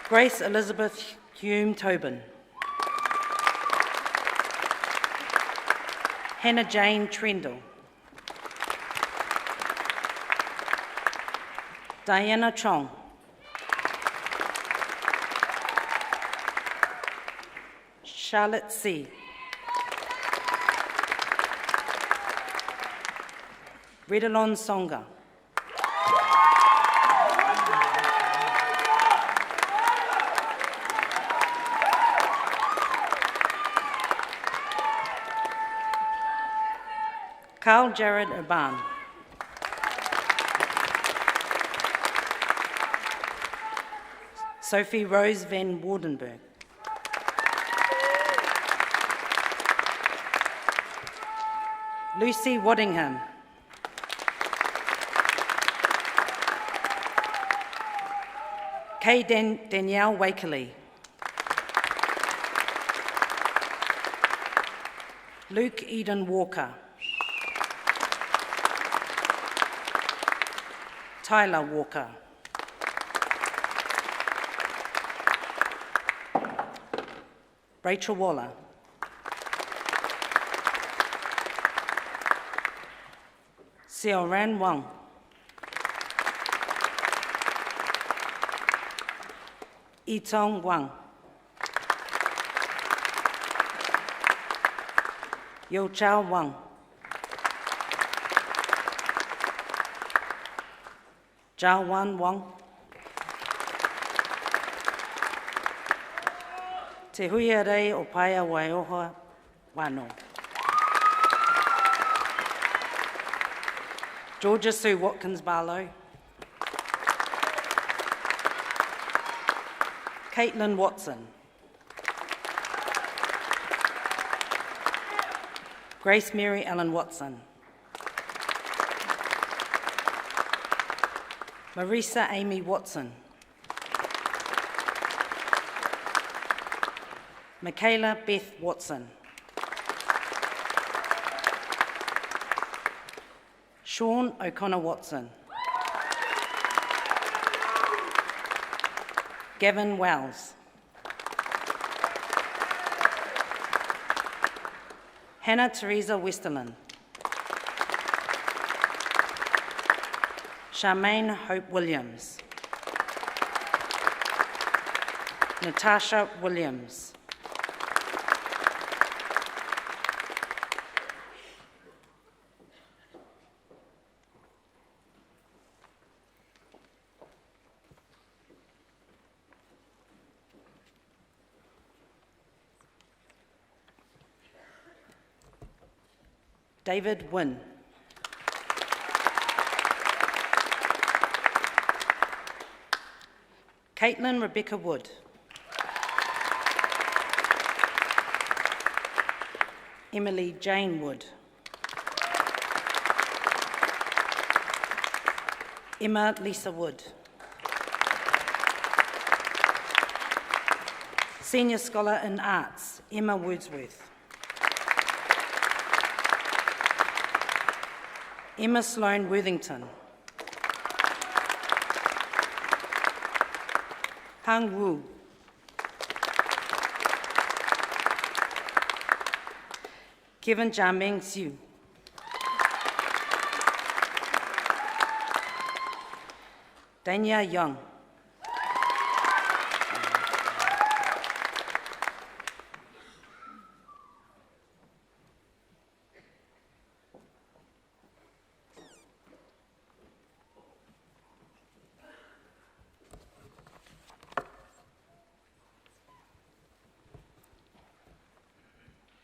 Grace Elizabeth Hume Tobin. Hannah Jane Trendle. Diana Chong. Charlotte C. Redalon Songa. Carl Jared Urban. Sophie Rose van Wardenberg. Lucy Waddingham. Kay Danielle Wakeley. Luke Eden Walker. Tyler Walker. Rachel Waller. Xiaoran Wang. Yitong Wang. Yo Chao Wang. Zhao Wan Wang. Te huia rei o Paia Waioha Wano. Georgia Sue Watkins Barlow. Caitlin Watson. Grace Mary Ellen Watson. Marisa Amy Watson. Michaela Beth Watson. Sean O'Connor Watson. Gavin Wells. Hannah Teresa Westerland. Charmaine Hope Williams. Natasha Williams. David Wynne. Caitlin Rebecca Wood. Emily Jane Wood. Emma Lisa Wood. Senior Scholar in Arts, Emma Wordsworth. Emma Sloan Worthington. Hang Wu. Kevin Jiaming Xu. Danya Young.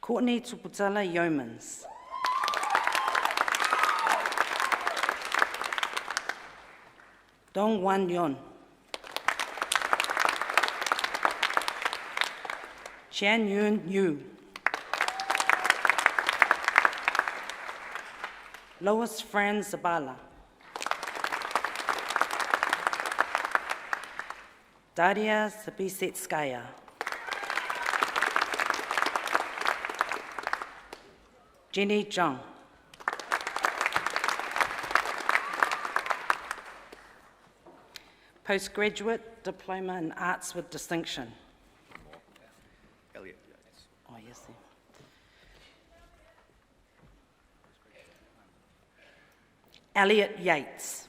Courtney Tuputala Yeomans. Dong Wan Yon. Chan Yun Yu. Lois Fran Zabala. Daria Zabissetskaya. Jenny Zhang. Postgraduate Diploma in Arts with Distinction. Elliot. Oh, yes. Elliot Yates.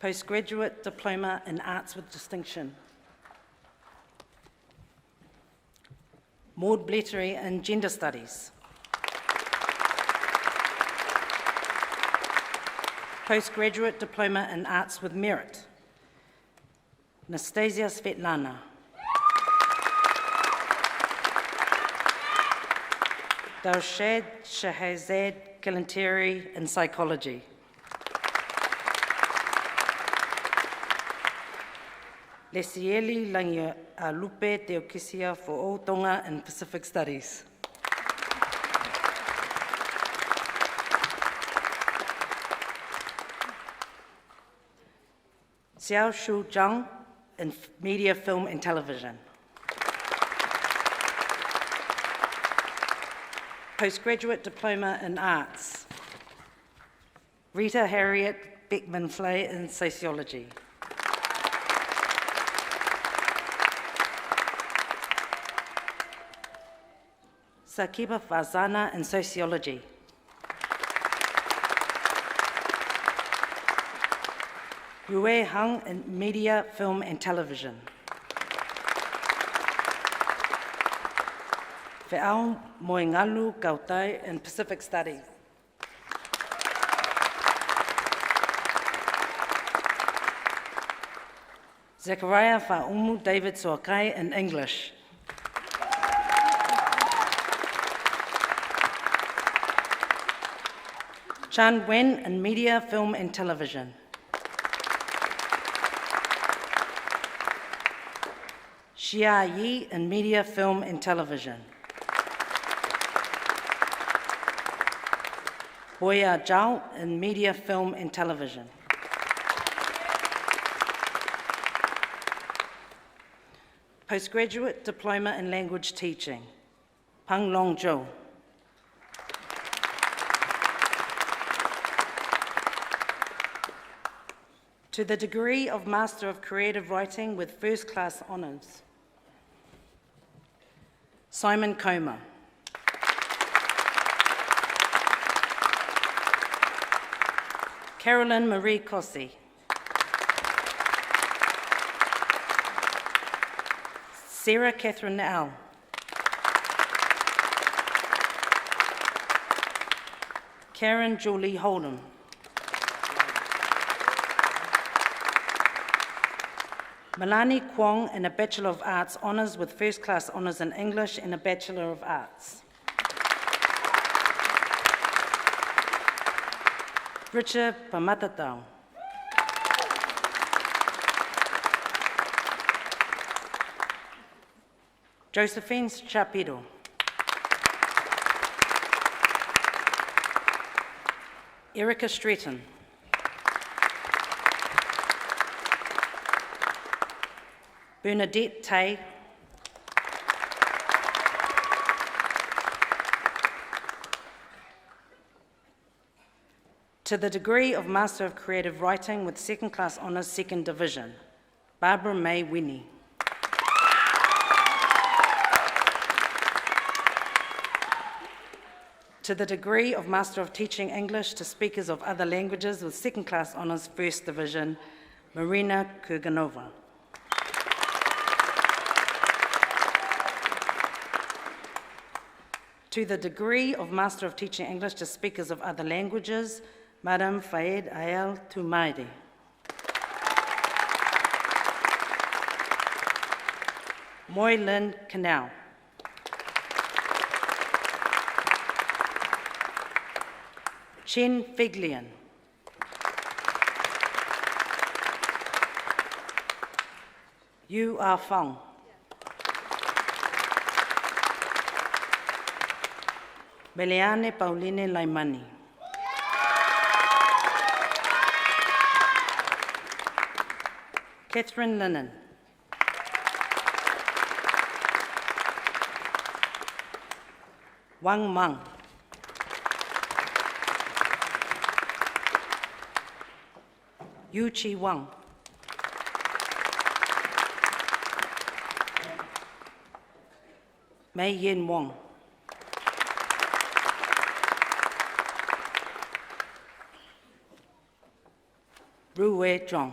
Postgraduate Diploma in Arts with Distinction. Maud Blettery in Gender Studies. Postgraduate Diploma in Arts with Merit. Nastasia Svetlana. Dalshad Shahazad Kalanteri in Psychology. Lesieli Langia Lupe Teokisia for Otonga in Pacific Studies. Xiao Shu Zhang in Media, Film and Television. Postgraduate Diploma in Arts. Rita Harriet Beckman-Flay in Sociology. Sakiba Fazana in Sociology. Rue Hung in Media, Film and Television. Ve'au Moingalu Gautai in Pacific Studies. Zechariah Fa'umu David Soakai in English. Chan Wen in Media, Film and Television. Xia Yi in Media, Film and Television. Boya Zhao in Media, Film and Television. Postgraduate Diploma in Language Teaching. Pang Long Zhou. To the degree of Master of Creative Writing with First Class Honours. Simon Comer. Carolyn Marie Cossey. Sarah Catherine L. Karen Julie Holden. Melanie Kwong in a Bachelor of Arts Honours with First Class Honours in English and a Bachelor of Arts. Richard Pamatatau. Josephine Chapido. Erica Stretton. Bernadette Tay. To the degree of Master of Creative Writing with Second Class Honours, Second Division, Barbara May Winnie. To the degree of Master of Teaching English to Speakers of Other Languages with Second Class Honours, First Division, Marina Kurganova. To the degree of Master of Teaching English to Speakers of Other Languages, Madam Fayed Ayel Tumaidi. Moy Lynn Canal. Chen Figlian. Yu Ah Fong. Beleane Pauline Laimani. Catherine Lennon. Wang Mang. Yu Chi Wang. Mei Yin Wong. Ru Wei Zhong.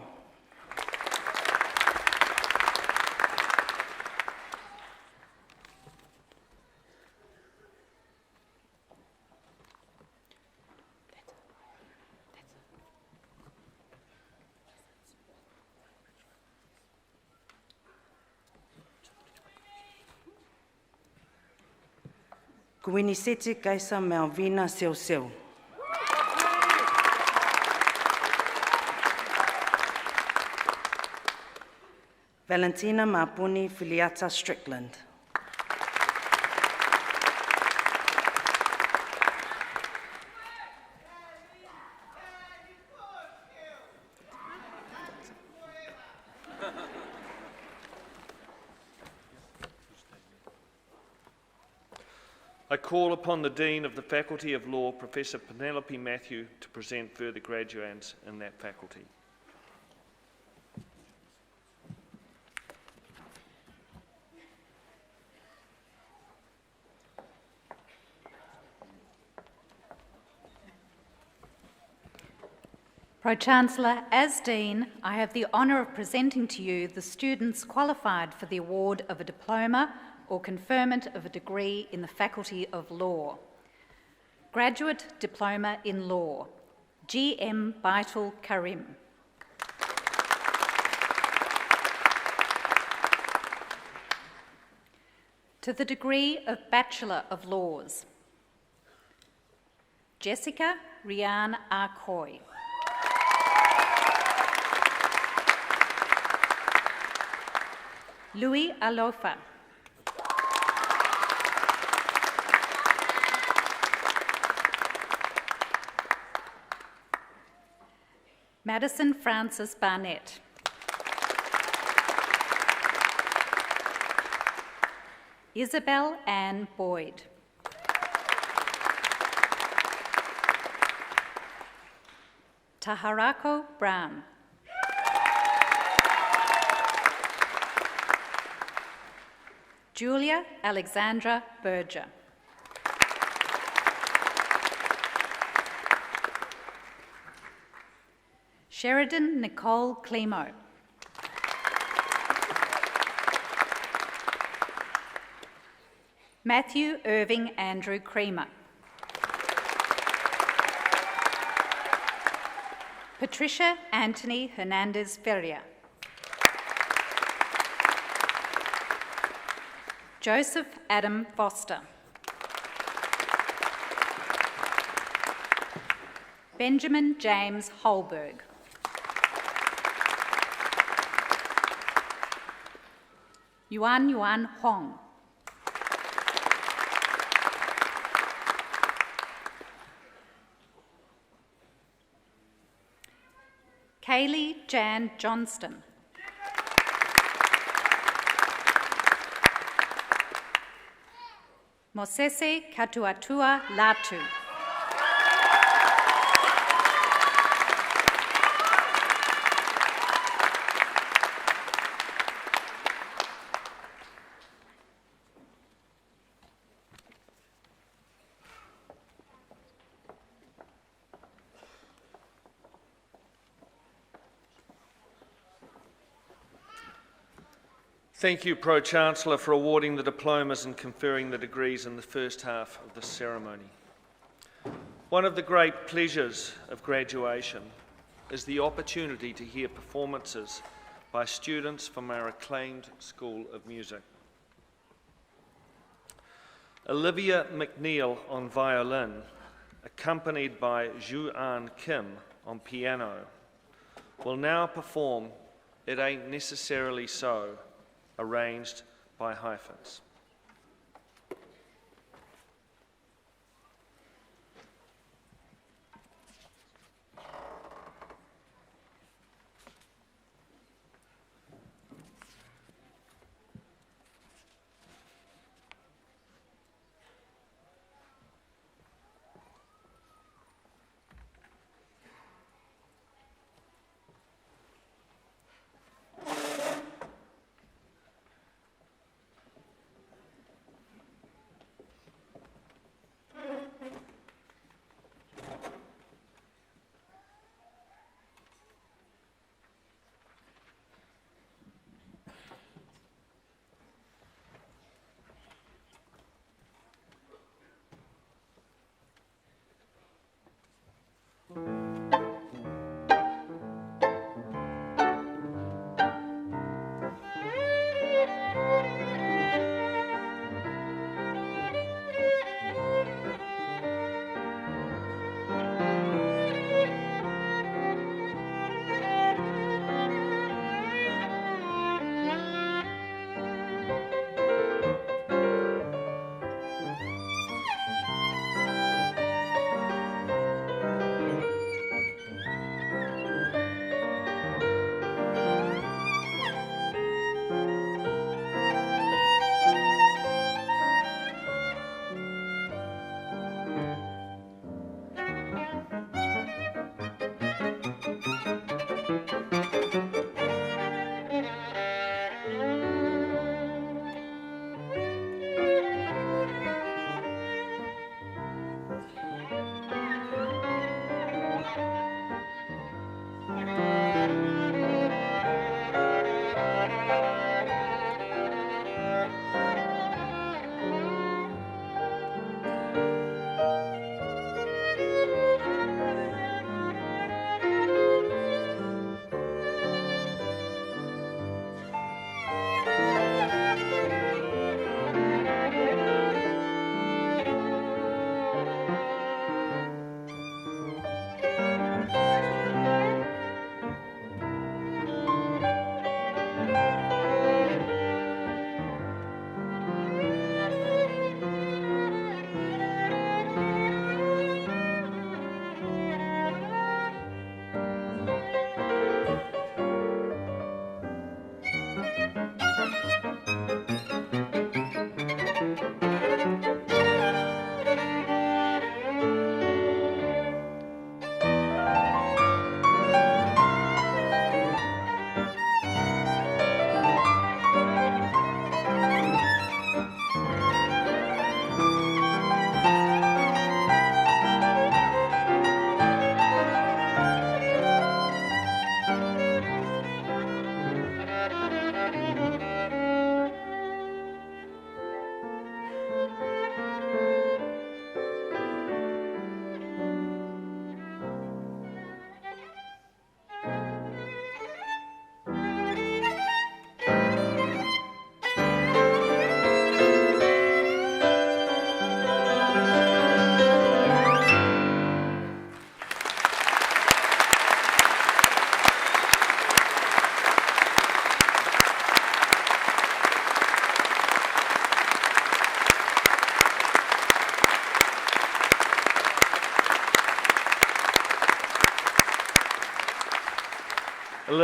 Kuiniseti Kaisa Melvina Seu. Valentina Mapuni Filiata Strickland. I call upon the Dean of the Faculty of Law, Professor Penelope Matthew, to present further graduands in that faculty. Pro-Chancellor, as Dean, I have the honour of presenting to you the students qualified for the award of a diploma or conferment of a degree in the Faculty of Law. Graduate Diploma in Law, G.M. Baitul Karim. To the degree of Bachelor of Laws, Jessica Rianne Arcoy. Louis Alofa. Madison Francis Barnett. Isabel Ann Boyd. Taharako Brown. Julia Alexandra Berger. Sheridan Nicole Clemo. Matthew Irving Andrew Creamer. Patricia Anthony Hernandez Ferrier. Joseph Adam Foster. Benjamin James Holberg. Yuan Huang. Kaylee Jan Johnston. Mosese Katuatua Latu. Thank you, Pro-Chancellor, for awarding the diplomas and conferring the degrees in the first half of the ceremony. One of the great pleasures of graduation is the opportunity to hear performances by students from our acclaimed School of Music. Olivia McNeil on violin, accompanied by Ju-An Kim on piano, will now perform It ain't necessarily so, arranged by hyphens.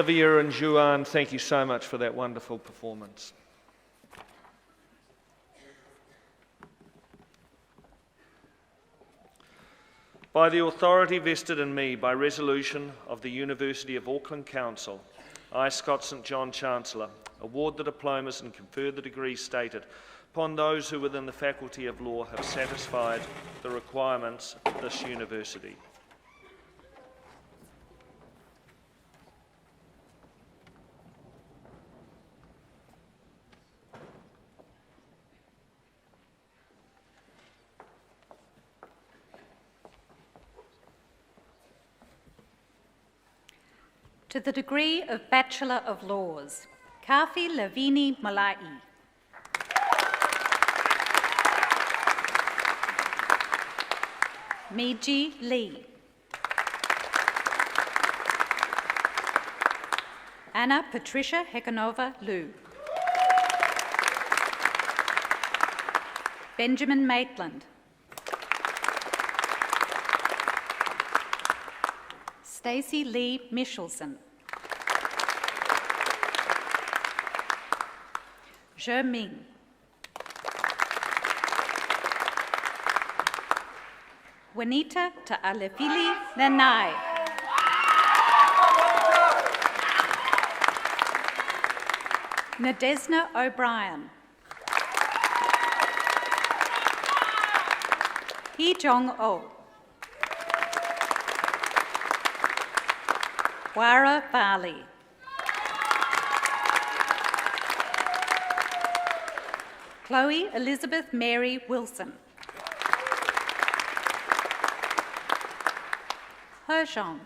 Olivia and Juan, thank you so much for that wonderful performance. By the authority vested in me by resolution of the University of Auckland Council, I, Scott St John Chancellor, award the diplomas and confer the degrees stated upon those who within the Faculty of Law have satisfied the requirements of this university. To the degree of Bachelor of Laws, Kafi Lavini Malai. Meiji Lee. Anna Patricia Hekanova Liu. Benjamin Maitland. Stacey Lee Michelson. Zhe Ming. Juanita Ta'alefili Nanai. Nadezhda O'Brien. Hee Jong Oh. Wara Bali. Chloe Elizabeth Mary Wilson. Hershong.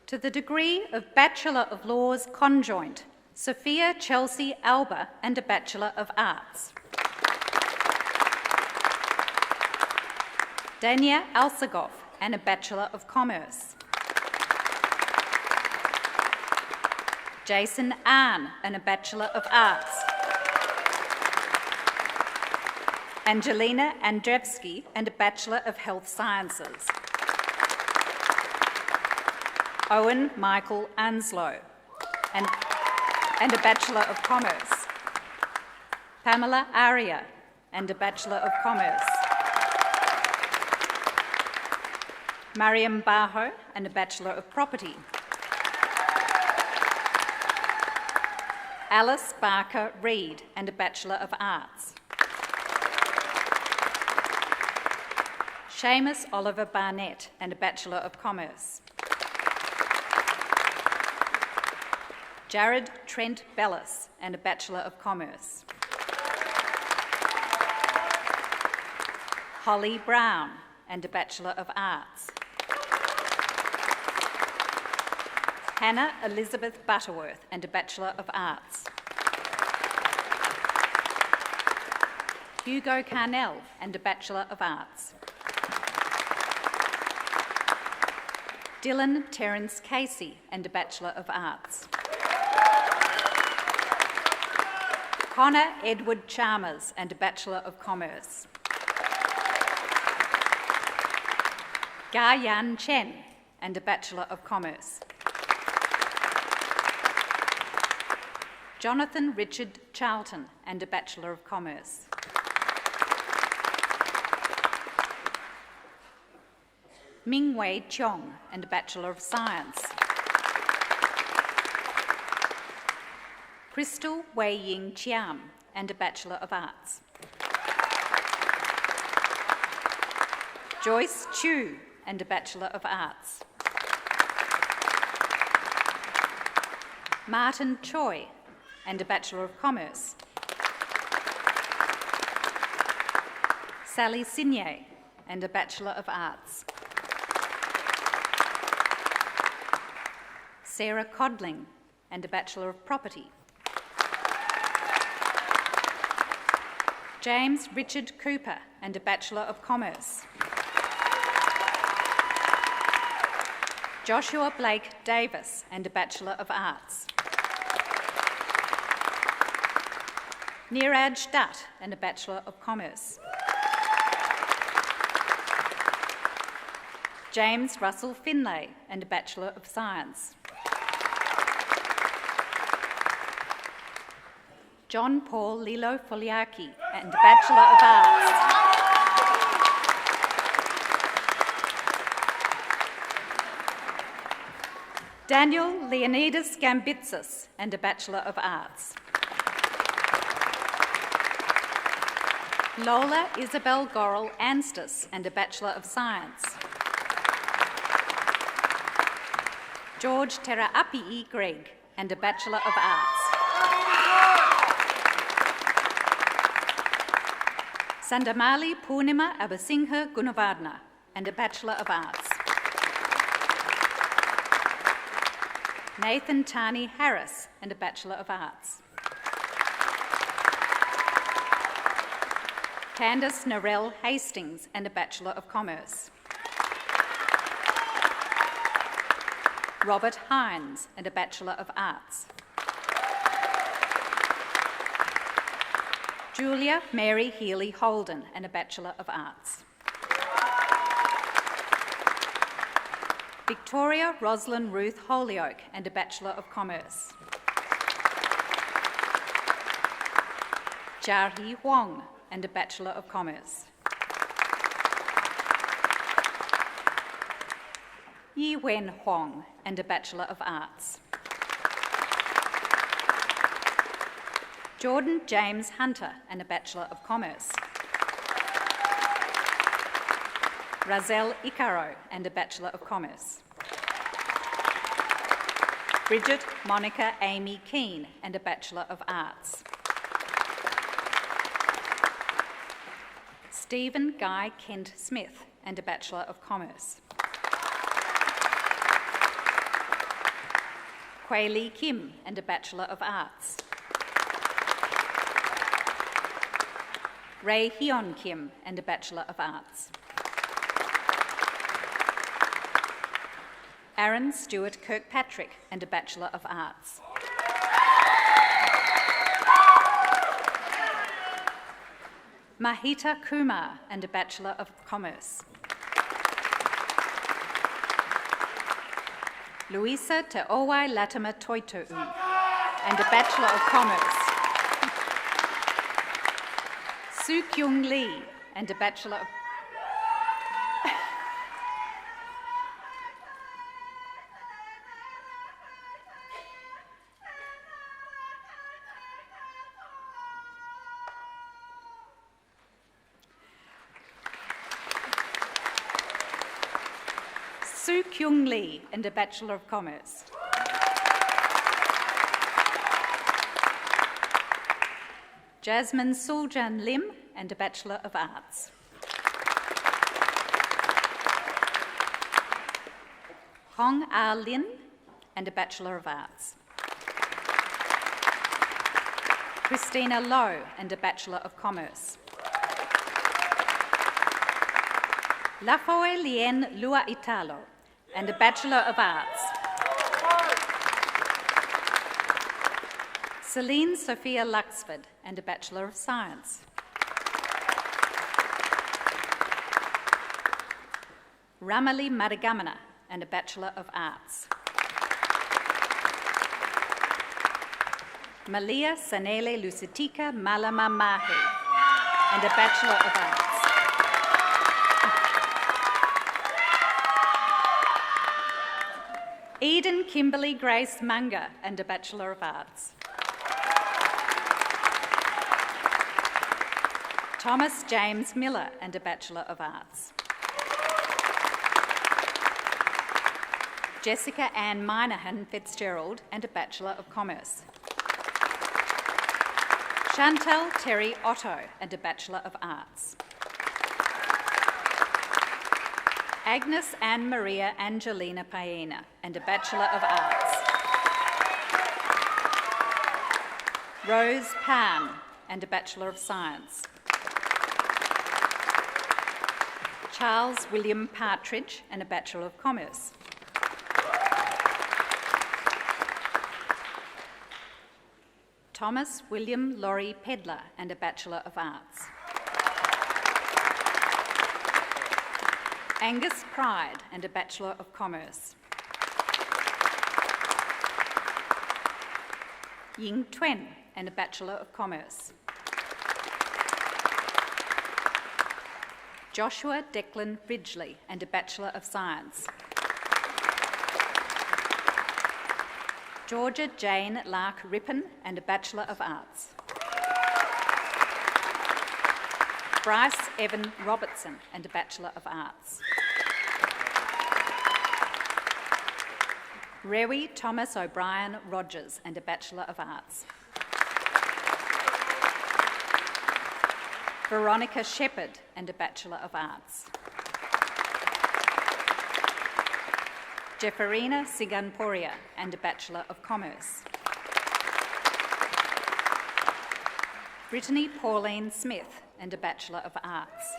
To the degree of Bachelor of Laws Conjoint, Sophia Chelsea Alba and a Bachelor of Arts. Dania Alsagoff and a Bachelor of Commerce. Jason Ahn and a Bachelor of Arts. Angelina Andrzejewski and a Bachelor of Health Sciences. Owen Michael Anslow and a Bachelor of Commerce. Pamela Aria and a Bachelor of Commerce. Mariam Baho and a Bachelor of Property. Alice Barker Reid and a Bachelor of Arts. Seamus Oliver Barnett and a Bachelor of Commerce. Jared Trent Bellis and a Bachelor of Commerce. Holly Brown and a Bachelor of Arts. Hannah Elizabeth Butterworth and a Bachelor of Arts. Hugo Carnell and a Bachelor of Arts. Dylan Terence Casey and a Bachelor of Arts. Connor Edward Chalmers and a Bachelor of Commerce. Ga Yan Chen and a Bachelor of Commerce. Jonathan Richard Charlton and a Bachelor of Commerce. Ming Wei Chong and a Bachelor of Science. Crystal Wei Ying Chiam and a Bachelor of Arts. Joyce Chu and a Bachelor of Arts. Martin Choi and a Bachelor of Commerce. Sally Signet and a Bachelor of Arts. Sarah Codling and a Bachelor of Property. James Richard Cooper and a Bachelor of Commerce. Joshua Blake Davis and a Bachelor of Arts. Neeraj Dutt and a Bachelor of Commerce. James Russell Finlay and a Bachelor of Science. John Paul Lilo Foliaki and a Bachelor of Arts. Daniel Leonidas Gambitsis and a Bachelor of Arts. Lola Isabel Gorrell Anstis and a Bachelor of Science. George Tera'api'i Gregg and a Bachelor of Arts. Sandamali Purnima Abasinghe Gunavardhana and a Bachelor of Arts. Nathan Tani Harris and a Bachelor of Arts. Candace Narelle Hastings and a Bachelor of Commerce. Robert Hines and a Bachelor of Arts. Julia Mary Healy Holden and a Bachelor of Arts. Victoria Roslyn Ruth Holyoke and a Bachelor of Commerce. Jia Huang and a Bachelor of Commerce. Yi Wen Huang and a Bachelor of Arts. Jordan James Hunter and a Bachelor of Commerce. Razel Ikaro and a Bachelor of Commerce. Bridget Monica Amy Keane and a Bachelor of Arts. Stephen Guy Kent Smith and a Bachelor of Commerce. Kwei Lee Kim and a Bachelor of Arts. Ray Hyun Kim and a Bachelor of Arts. Aaron Stewart Kirkpatrick and a Bachelor of Arts. Mahita Kumar and a Bachelor of Commerce. Luisa Te'owai Latimer Toitou and a Bachelor of Commerce. Soo Kyung Lee and a Bachelor of... Soo Kyung Lee and a Bachelor of Commerce. Jasmine Suljan Lim and a Bachelor of Arts. Hong Ah Lin and a Bachelor of Arts. Christina Lowe and a Bachelor of Commerce. Lafoe Lien Lua Italo and a Bachelor of Arts. Celine Sophia Luxford and a Bachelor of Science. Ramali Madagamana and a Bachelor of Arts. Malia Sanele Lucitica Malama Mahi and a Bachelor of Arts. Eden Kimberly Grace Munger and a Bachelor of Arts. Thomas James Miller and a Bachelor of Arts. Jessica Ann Minahan Fitzgerald and a Bachelor of Commerce. Chantal Terry Otto and a Bachelor of Arts. Agnes Ann Maria Angelina Paena and a Bachelor of Arts. Rose Pan and a Bachelor of Science. Charles William Partridge and a Bachelor of Commerce. Thomas William Laurie Pedler and a Bachelor of Arts. Angus Pride and a Bachelor of Commerce. Ying Tuen and a Bachelor of Commerce. Joshua Declan Ridgely and a Bachelor of Science. Georgia Jane Lark Rippon and a Bachelor of Arts. Bryce Evan Robertson and a Bachelor of Arts. Rewi Thomas O'Brien Rogers and a Bachelor of Arts. Veronica Shepherd and a Bachelor of Arts. Jefferina Siganporia and a Bachelor of Commerce. Brittany Pauline Smith and a Bachelor of Arts.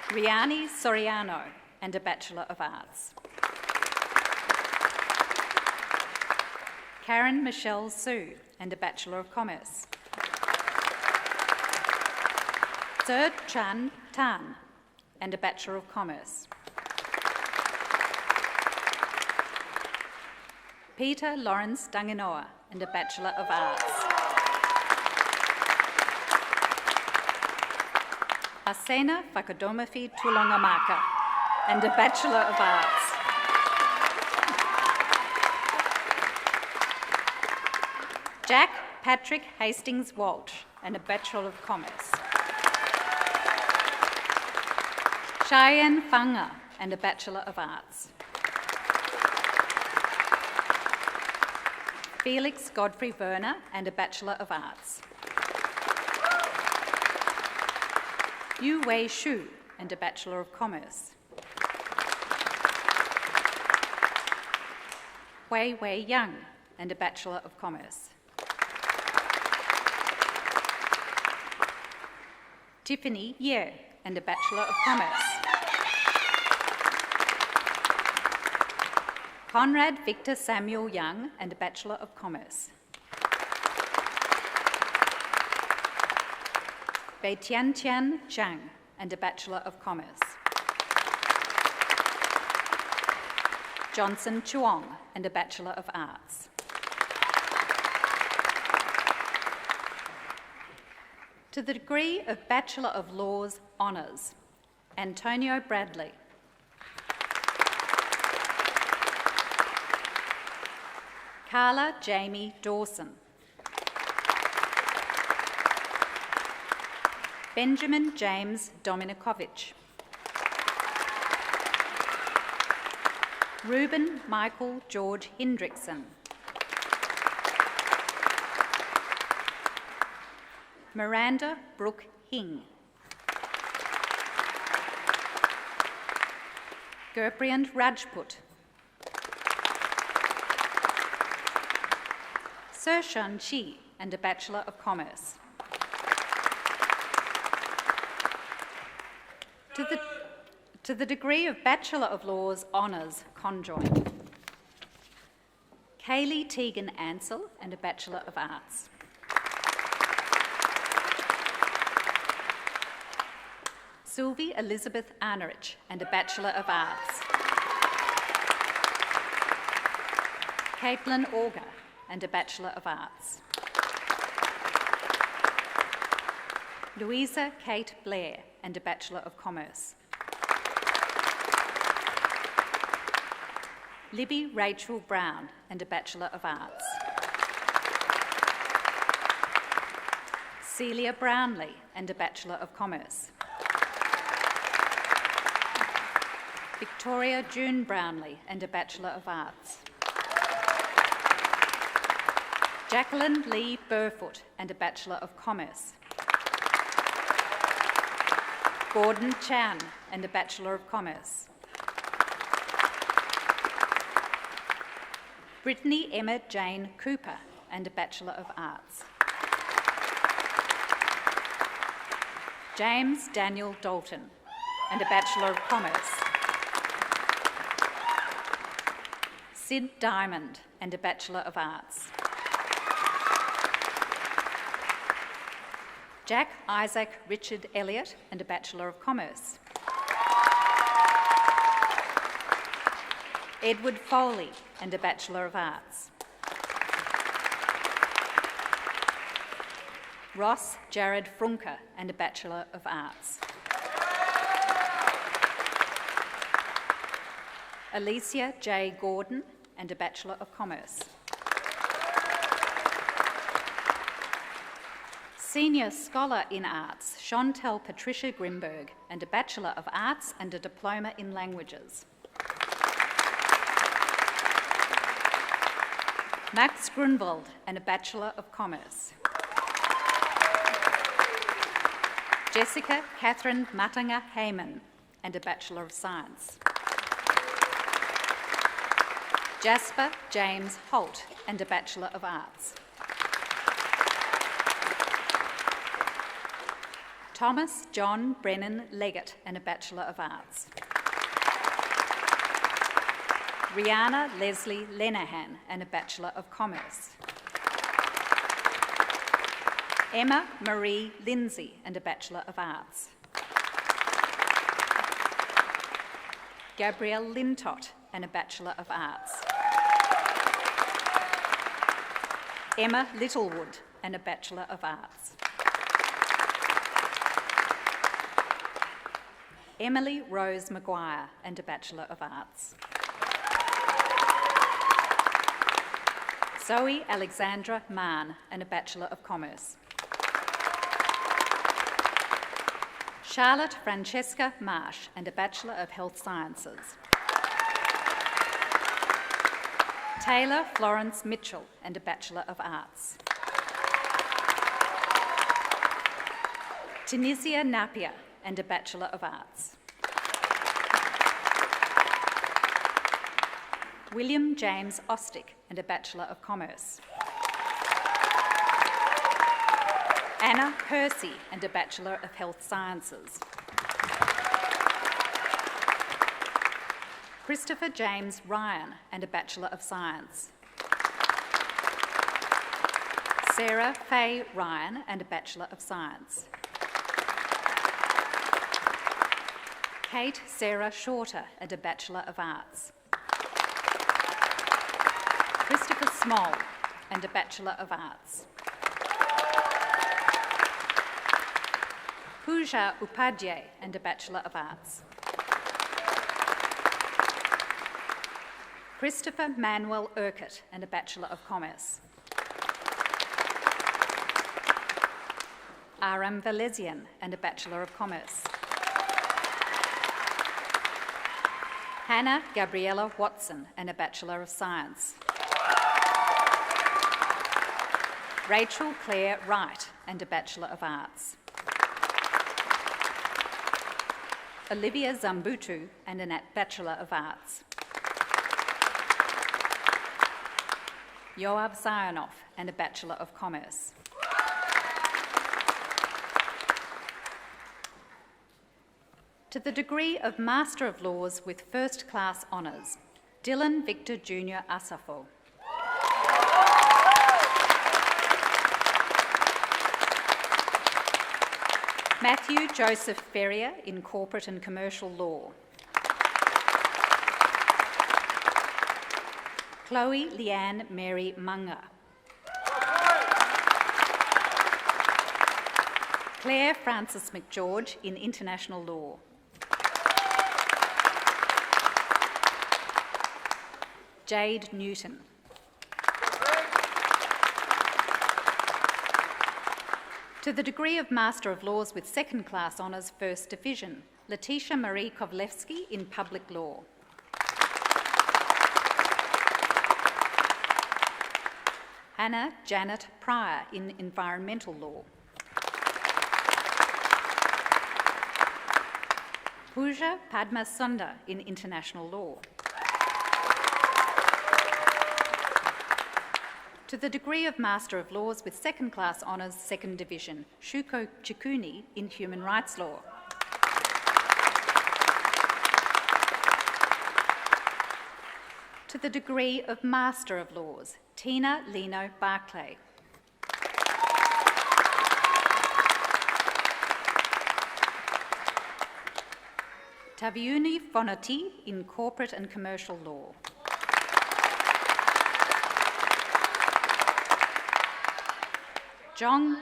Riani Soriano and a Bachelor of Arts. Karen Michelle Sue and a Bachelor of Commerce. Sir Chan Tan and a Bachelor of Commerce. Peter Lawrence Danginoa and a Bachelor of Arts. Asena Whakadomafi Tulongamaka and a Bachelor of Arts. Jack Patrick Hastings Walsh and a Bachelor of Commerce. Cheyenne Fanga and a Bachelor of Arts. Felix Godfrey Werner and a Bachelor of Arts. Yu Wei Shu and a Bachelor of Commerce. Wei Wei Young and a Bachelor of Commerce. Tiffany Ye and a Bachelor of Commerce. Conrad Victor Samuel Young and a Bachelor of Commerce. Bei Tian Tian Chang and a Bachelor of Commerce. Johnson Chuong and a Bachelor of Arts. To the degree of Bachelor of Laws Honours, Antonio Bradley. Carla Jamie Dawson. Benjamin James Dominikovic. Reuben Michael George Hendrickson. Miranda Brooke Hing. Gurpriand Rajput. Sir Shan Chi and a Bachelor of Commerce. To the degree of Bachelor of Laws Honours Conjoint. Kaylee Tegan Ansell and a Bachelor of Arts. Sylvie Elizabeth Arnerich and a Bachelor of Arts. Caitlin Auger and a Bachelor of Arts. Louisa Kate Blair and a Bachelor of Commerce. Libby Rachel Brown and a Bachelor of Arts. Celia Brownlee and a Bachelor of Commerce. Victoria June Brownlee and a Bachelor of Arts. Jacqueline Lee Burfoot and a Bachelor of Commerce. Gordon Chan and a Bachelor of Commerce. Brittany Emma Jane Cooper and a Bachelor of Arts. James Daniel Dalton and a Bachelor of Commerce. Sid Diamond and a Bachelor of Arts. Jack Isaac Richard Elliott and a Bachelor of Commerce. Edward Foley and a Bachelor of Arts. Ross Jared Frunker and a Bachelor of Arts. Alicia J. Gordon and a Bachelor of Commerce. Senior Scholar in Arts, Chantel Patricia Grimberg and a Bachelor of Arts and a Diploma in Languages. Max Grunwald and a Bachelor of Commerce. Jessica Catherine Matanga Heyman and a Bachelor of Science. Jasper James Holt and a Bachelor of Arts. Thomas John Brennan Leggett and a Bachelor of Arts. Rihanna Leslie Lenahan and a Bachelor of Commerce. Emma Marie Lindsay and a Bachelor of Arts. Gabrielle Lintott and a Bachelor of Arts. Emma Littlewood and a Bachelor of Arts. Emily Rose Maguire and a Bachelor of Arts. Zoe Alexandra Mann and a Bachelor of Commerce. Charlotte Francesca Marsh and a Bachelor of Health Sciences. Taylor Florence Mitchell and a Bachelor of Arts. Tunisia Napier and a Bachelor of Arts. William James Ostick and a Bachelor of Commerce. Anna Percy and a Bachelor of Health Sciences. Christopher James Ryan and a Bachelor of Science. Sarah Faye Ryan and a Bachelor of Science. Kate Sarah Shorter and a Bachelor of Arts. Christopher Small and a Bachelor of Arts. Pooja Upadhyay and a Bachelor of Arts. Christopher Manuel Urquhart and a Bachelor of Commerce. Aram Valesian and a Bachelor of Commerce. Hannah Gabriella Watson and a Bachelor of Science. Rachel Claire Wright and a Bachelor of Arts. Olivia Zambutu and a Bachelor of Arts. Yoav Zionov and a Bachelor of Commerce. To the degree of Master of Laws with First Class Honours, Dylan Victor Jr. Asafo. Matthew Joseph Ferrier in Corporate and Commercial Law. Chloe Leanne Mary Munga. Claire Frances McGeorge in International Law. Jade Newton. To the degree of Master of Laws with Second Class Honours, First Division, Letitia Marie Kovlevsky in Public Law. Hannah Janet Pryor in Environmental Law. Pooja Padma Sundar in International Law. To the degree of Master of Laws with Second Class Honours, Second Division, Shuko Chikuni in Human Rights Law. To the degree of Master of Laws, Tina Lino Barclay. Taviuni Fonoti in Corporate and Commercial Law. John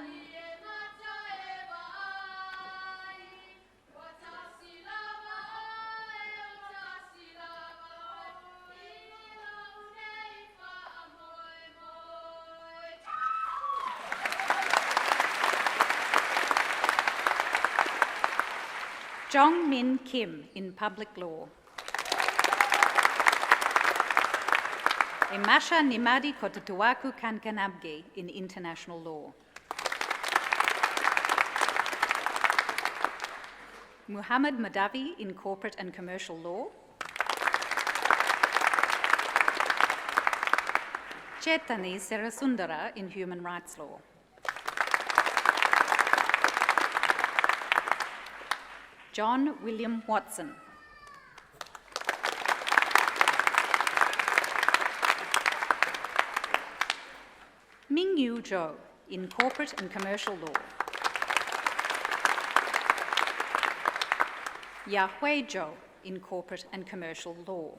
Jong Min Kim in Public Law. Emasha Nimadi Kotutuaku Kankanabge in International Law. Muhammad Madavi in Corporate and Commercial Law. Chetani Serasundara in Human Rights Law. John William Watson. Mingyu Zhou in corporate and commercial law. Yahui Zhou in corporate and commercial law.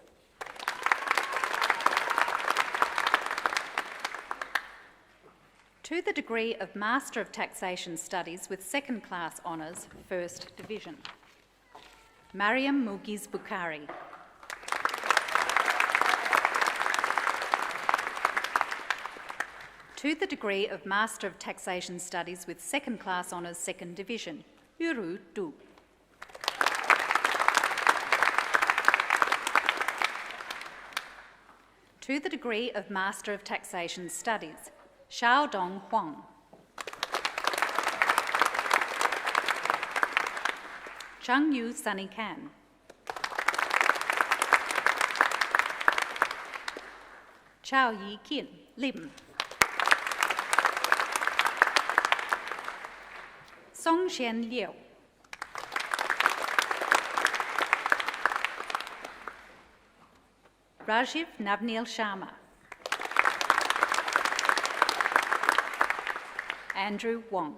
To the degree of Master of Taxation Studies with second class honours, First Division. Mariam Mugiz Bukhari. To the degree of Master of Taxation Studies with second class honours, Second Division. Yuru Du. To the degree of Master of Taxation Studies, Xiaodong Huang. Changyu Sunny Kan. Chao Yi Kin, Lim. Song Xian Liu. Rajiv Navnil Sharma. Andrew Wong.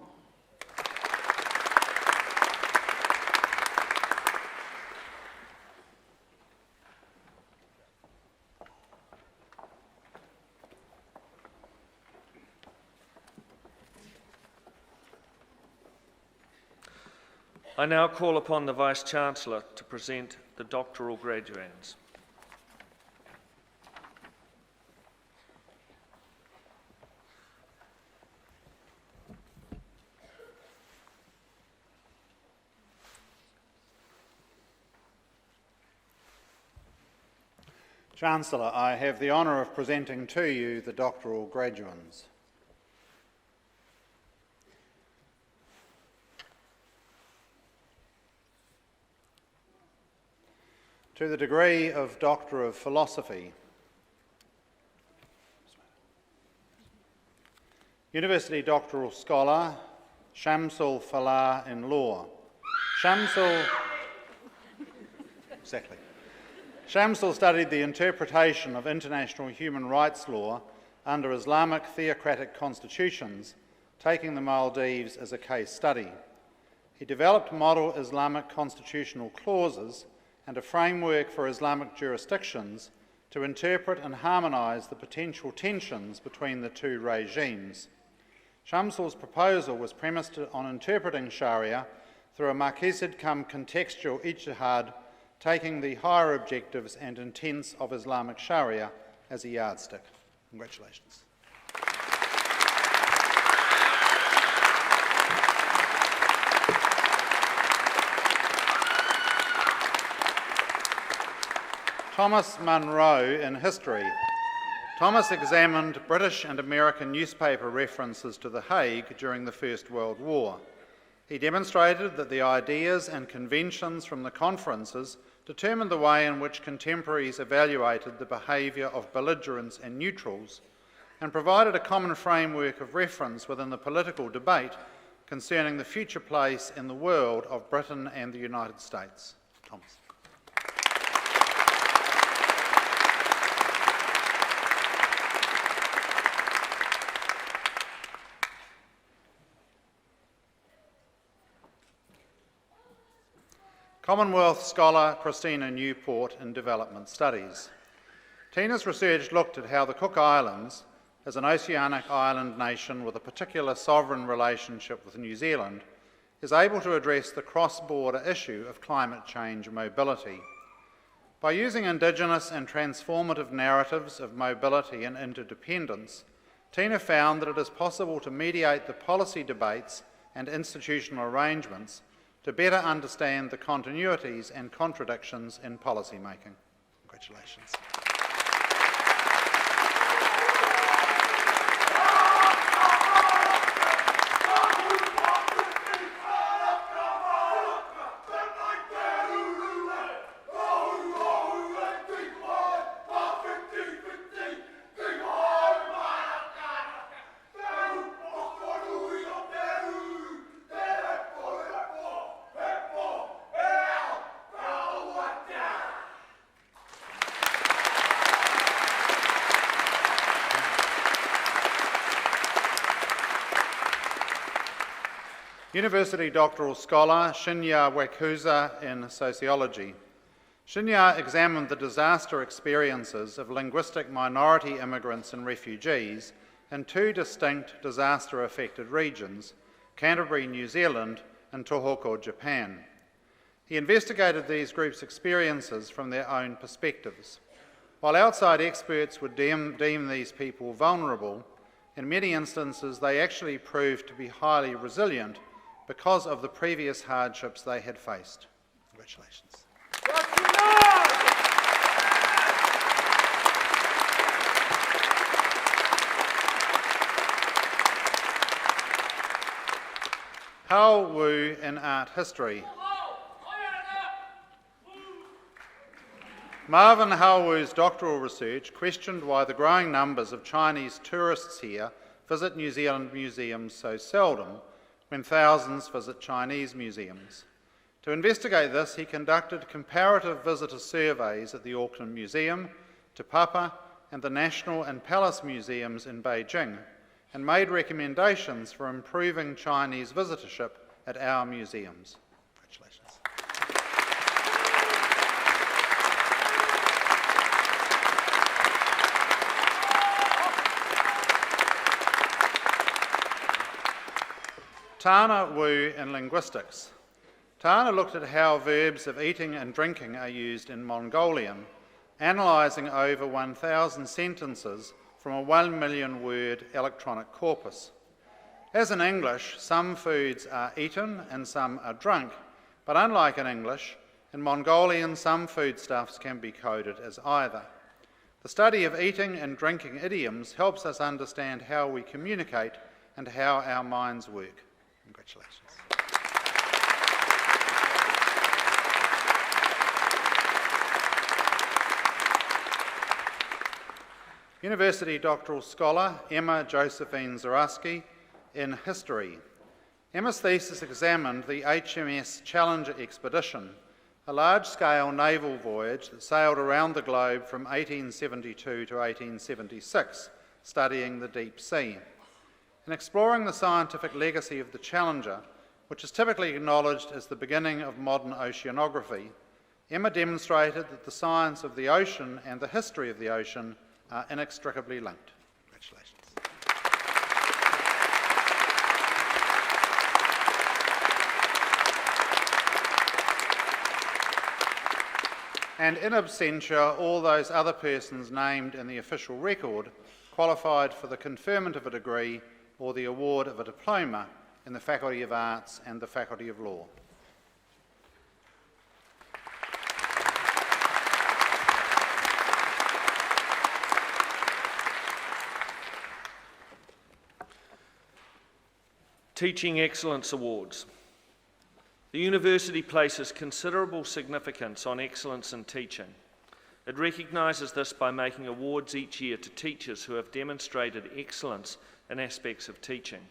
I now call upon the Vice-Chancellor to present the doctoral graduands. Chancellor, I have the honour of presenting to you the doctoral graduands. To the degree of Doctor of Philosophy, University Doctoral Scholar, Shamsul Falah in Law. Shamsul studied the interpretation of international human rights law under Islamic theocratic constitutions, taking the Maldives as a case study. He developed model Islamic constitutional clauses and a framework for Islamic jurisdictions to interpret and harmonise the potential tensions between the two regimes. Shamsul's proposal was premised on interpreting Sharia through a maqasid cum contextual ijtihad, taking the higher objectives and intents of Islamic Sharia as a yardstick. Congratulations. Thomas Munro in History. Thomas examined British and American newspaper references to The Hague during the First World War. He demonstrated that the ideas and conventions from the conferences determined the way in which contemporaries evaluated the behaviour of belligerents and neutrals, and provided a common framework of reference within the political debate concerning the future place in the world of Britain and the United States. Thomas. Commonwealth scholar Christina Newport in Development Studies. Tina's research looked at how the Cook Islands, as an oceanic island nation with a particular sovereign relationship with New Zealand, is able to address the cross-border issue of climate change mobility. By using Indigenous and transformative narratives of mobility and interdependence, Tina found that it is possible to mediate the policy debates and institutional arrangements to better understand the continuities and contradictions in policy making. Congratulations. University doctoral scholar Shinya Wakuza in sociology. Shinya examined the disaster experiences of linguistic minority immigrants and refugees in two distinct disaster-affected regions, Canterbury, New Zealand, and Tohoku, Japan. He investigated these groups' experiences from their own perspectives. While outside experts would deem these people vulnerable, in many instances they actually proved to be highly resilient because of the previous hardships they had faced. Congratulations. Hao Wu in art history. Marvin Hao Wu's doctoral research questioned why the growing numbers of Chinese tourists here visit New Zealand museums so seldom, when thousands visit Chinese museums. To investigate this, he conducted comparative visitor surveys at the Auckland Museum, Te Papa, and the National and Palace Museums in Beijing, and made recommendations for improving Chinese visitorship at our museums. Congratulations. Tana Wu in linguistics. Tana looked at how verbs of eating and drinking are used in Mongolian, analysing over 1,000 sentences from a 1 million word electronic corpus. As in English, some foods are eaten and some are drunk, but unlike in English, in Mongolian some foodstuffs can be coded as either. The study of eating and drinking idioms helps us understand how we communicate and how our minds work. Congratulations. University doctoral scholar Emma Josephine Zaraski in history. Emma's thesis examined the HMS Challenger expedition, a large-scale naval voyage that sailed around the globe from 1872 to 1876, studying the deep sea. In exploring the scientific legacy of the Challenger, which is typically acknowledged as the beginning of modern oceanography, Emma demonstrated that the science of the ocean and the history of the ocean are inextricably linked. Congratulations. And in absentia, all those other persons named in the official record qualified for the conferment of a degree or the award of a diploma in the Faculty of Arts and the Faculty of Law. Teaching Excellence Awards. The university places considerable significance on excellence in teaching. It recognises this by making awards each year to teachers who have demonstrated excellence in aspects of teaching.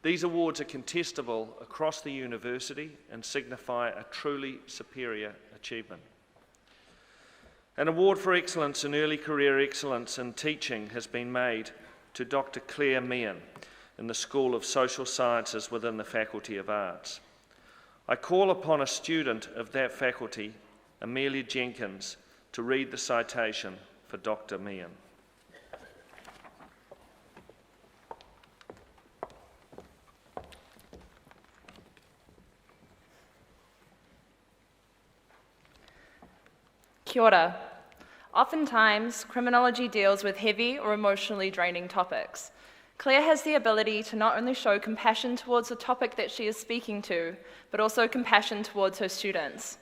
These awards are contestable across the university and signify a truly superior achievement. An award for excellence in early career excellence in teaching has been made to Dr. Claire Meehan in the School of Social Sciences within the Faculty of Arts. I call upon a student of that faculty, Amelia Jenkins, to read the citation for Dr. Meehan. Kia ora. Oftentimes, criminology deals with heavy or emotionally draining topics. Claire has the ability to not only show compassion towards the topic that she is speaking to, but also compassion towards her students.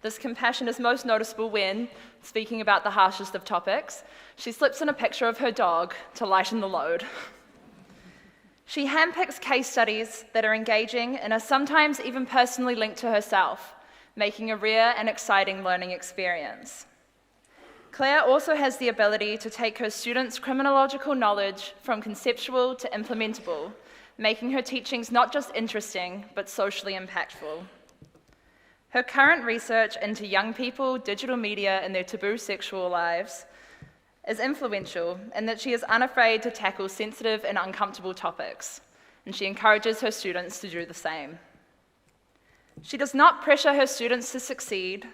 This compassion is most noticeable when, speaking about the harshest of topics, she slips in a picture of her dog to lighten the load. She handpicks case studies that are engaging and are sometimes even personally linked to herself, making a rare and exciting learning experience. Claire also has the ability to take her students' criminological knowledge from conceptual to implementable, making her teachings not just interesting, but socially impactful. Her current research into young people, digital media, and their taboo sexual lives is influential in that she is unafraid to tackle sensitive and uncomfortable topics. and she encourages her students to do the same. She does not pressure her students to succeed,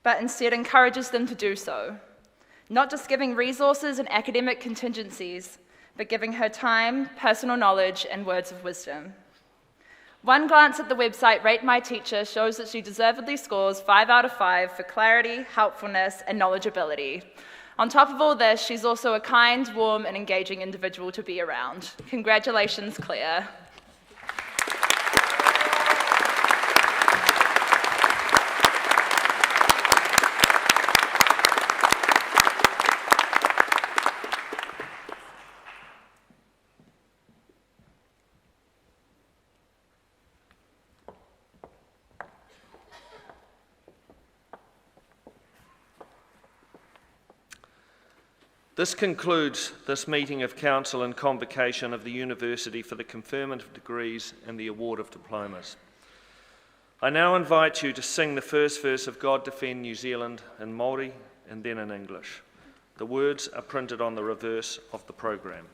but instead encourages them to do so, not just giving resources and academic contingencies, but giving her time, personal knowledge, and words of wisdom. One glance at the website Rate My Teacher shows that she deservedly scores 5 out of 5 for clarity, helpfulness, and knowledgeability. On top of all this, she's also a kind, warm, and engaging individual to be around. Congratulations, Claire. This concludes this meeting of Council and Convocation of the University for the conferment of degrees and the award of diplomas. I now invite you to sing the first verse of God Defend New Zealand in Māori and then in English. The words are printed on the reverse of the programme.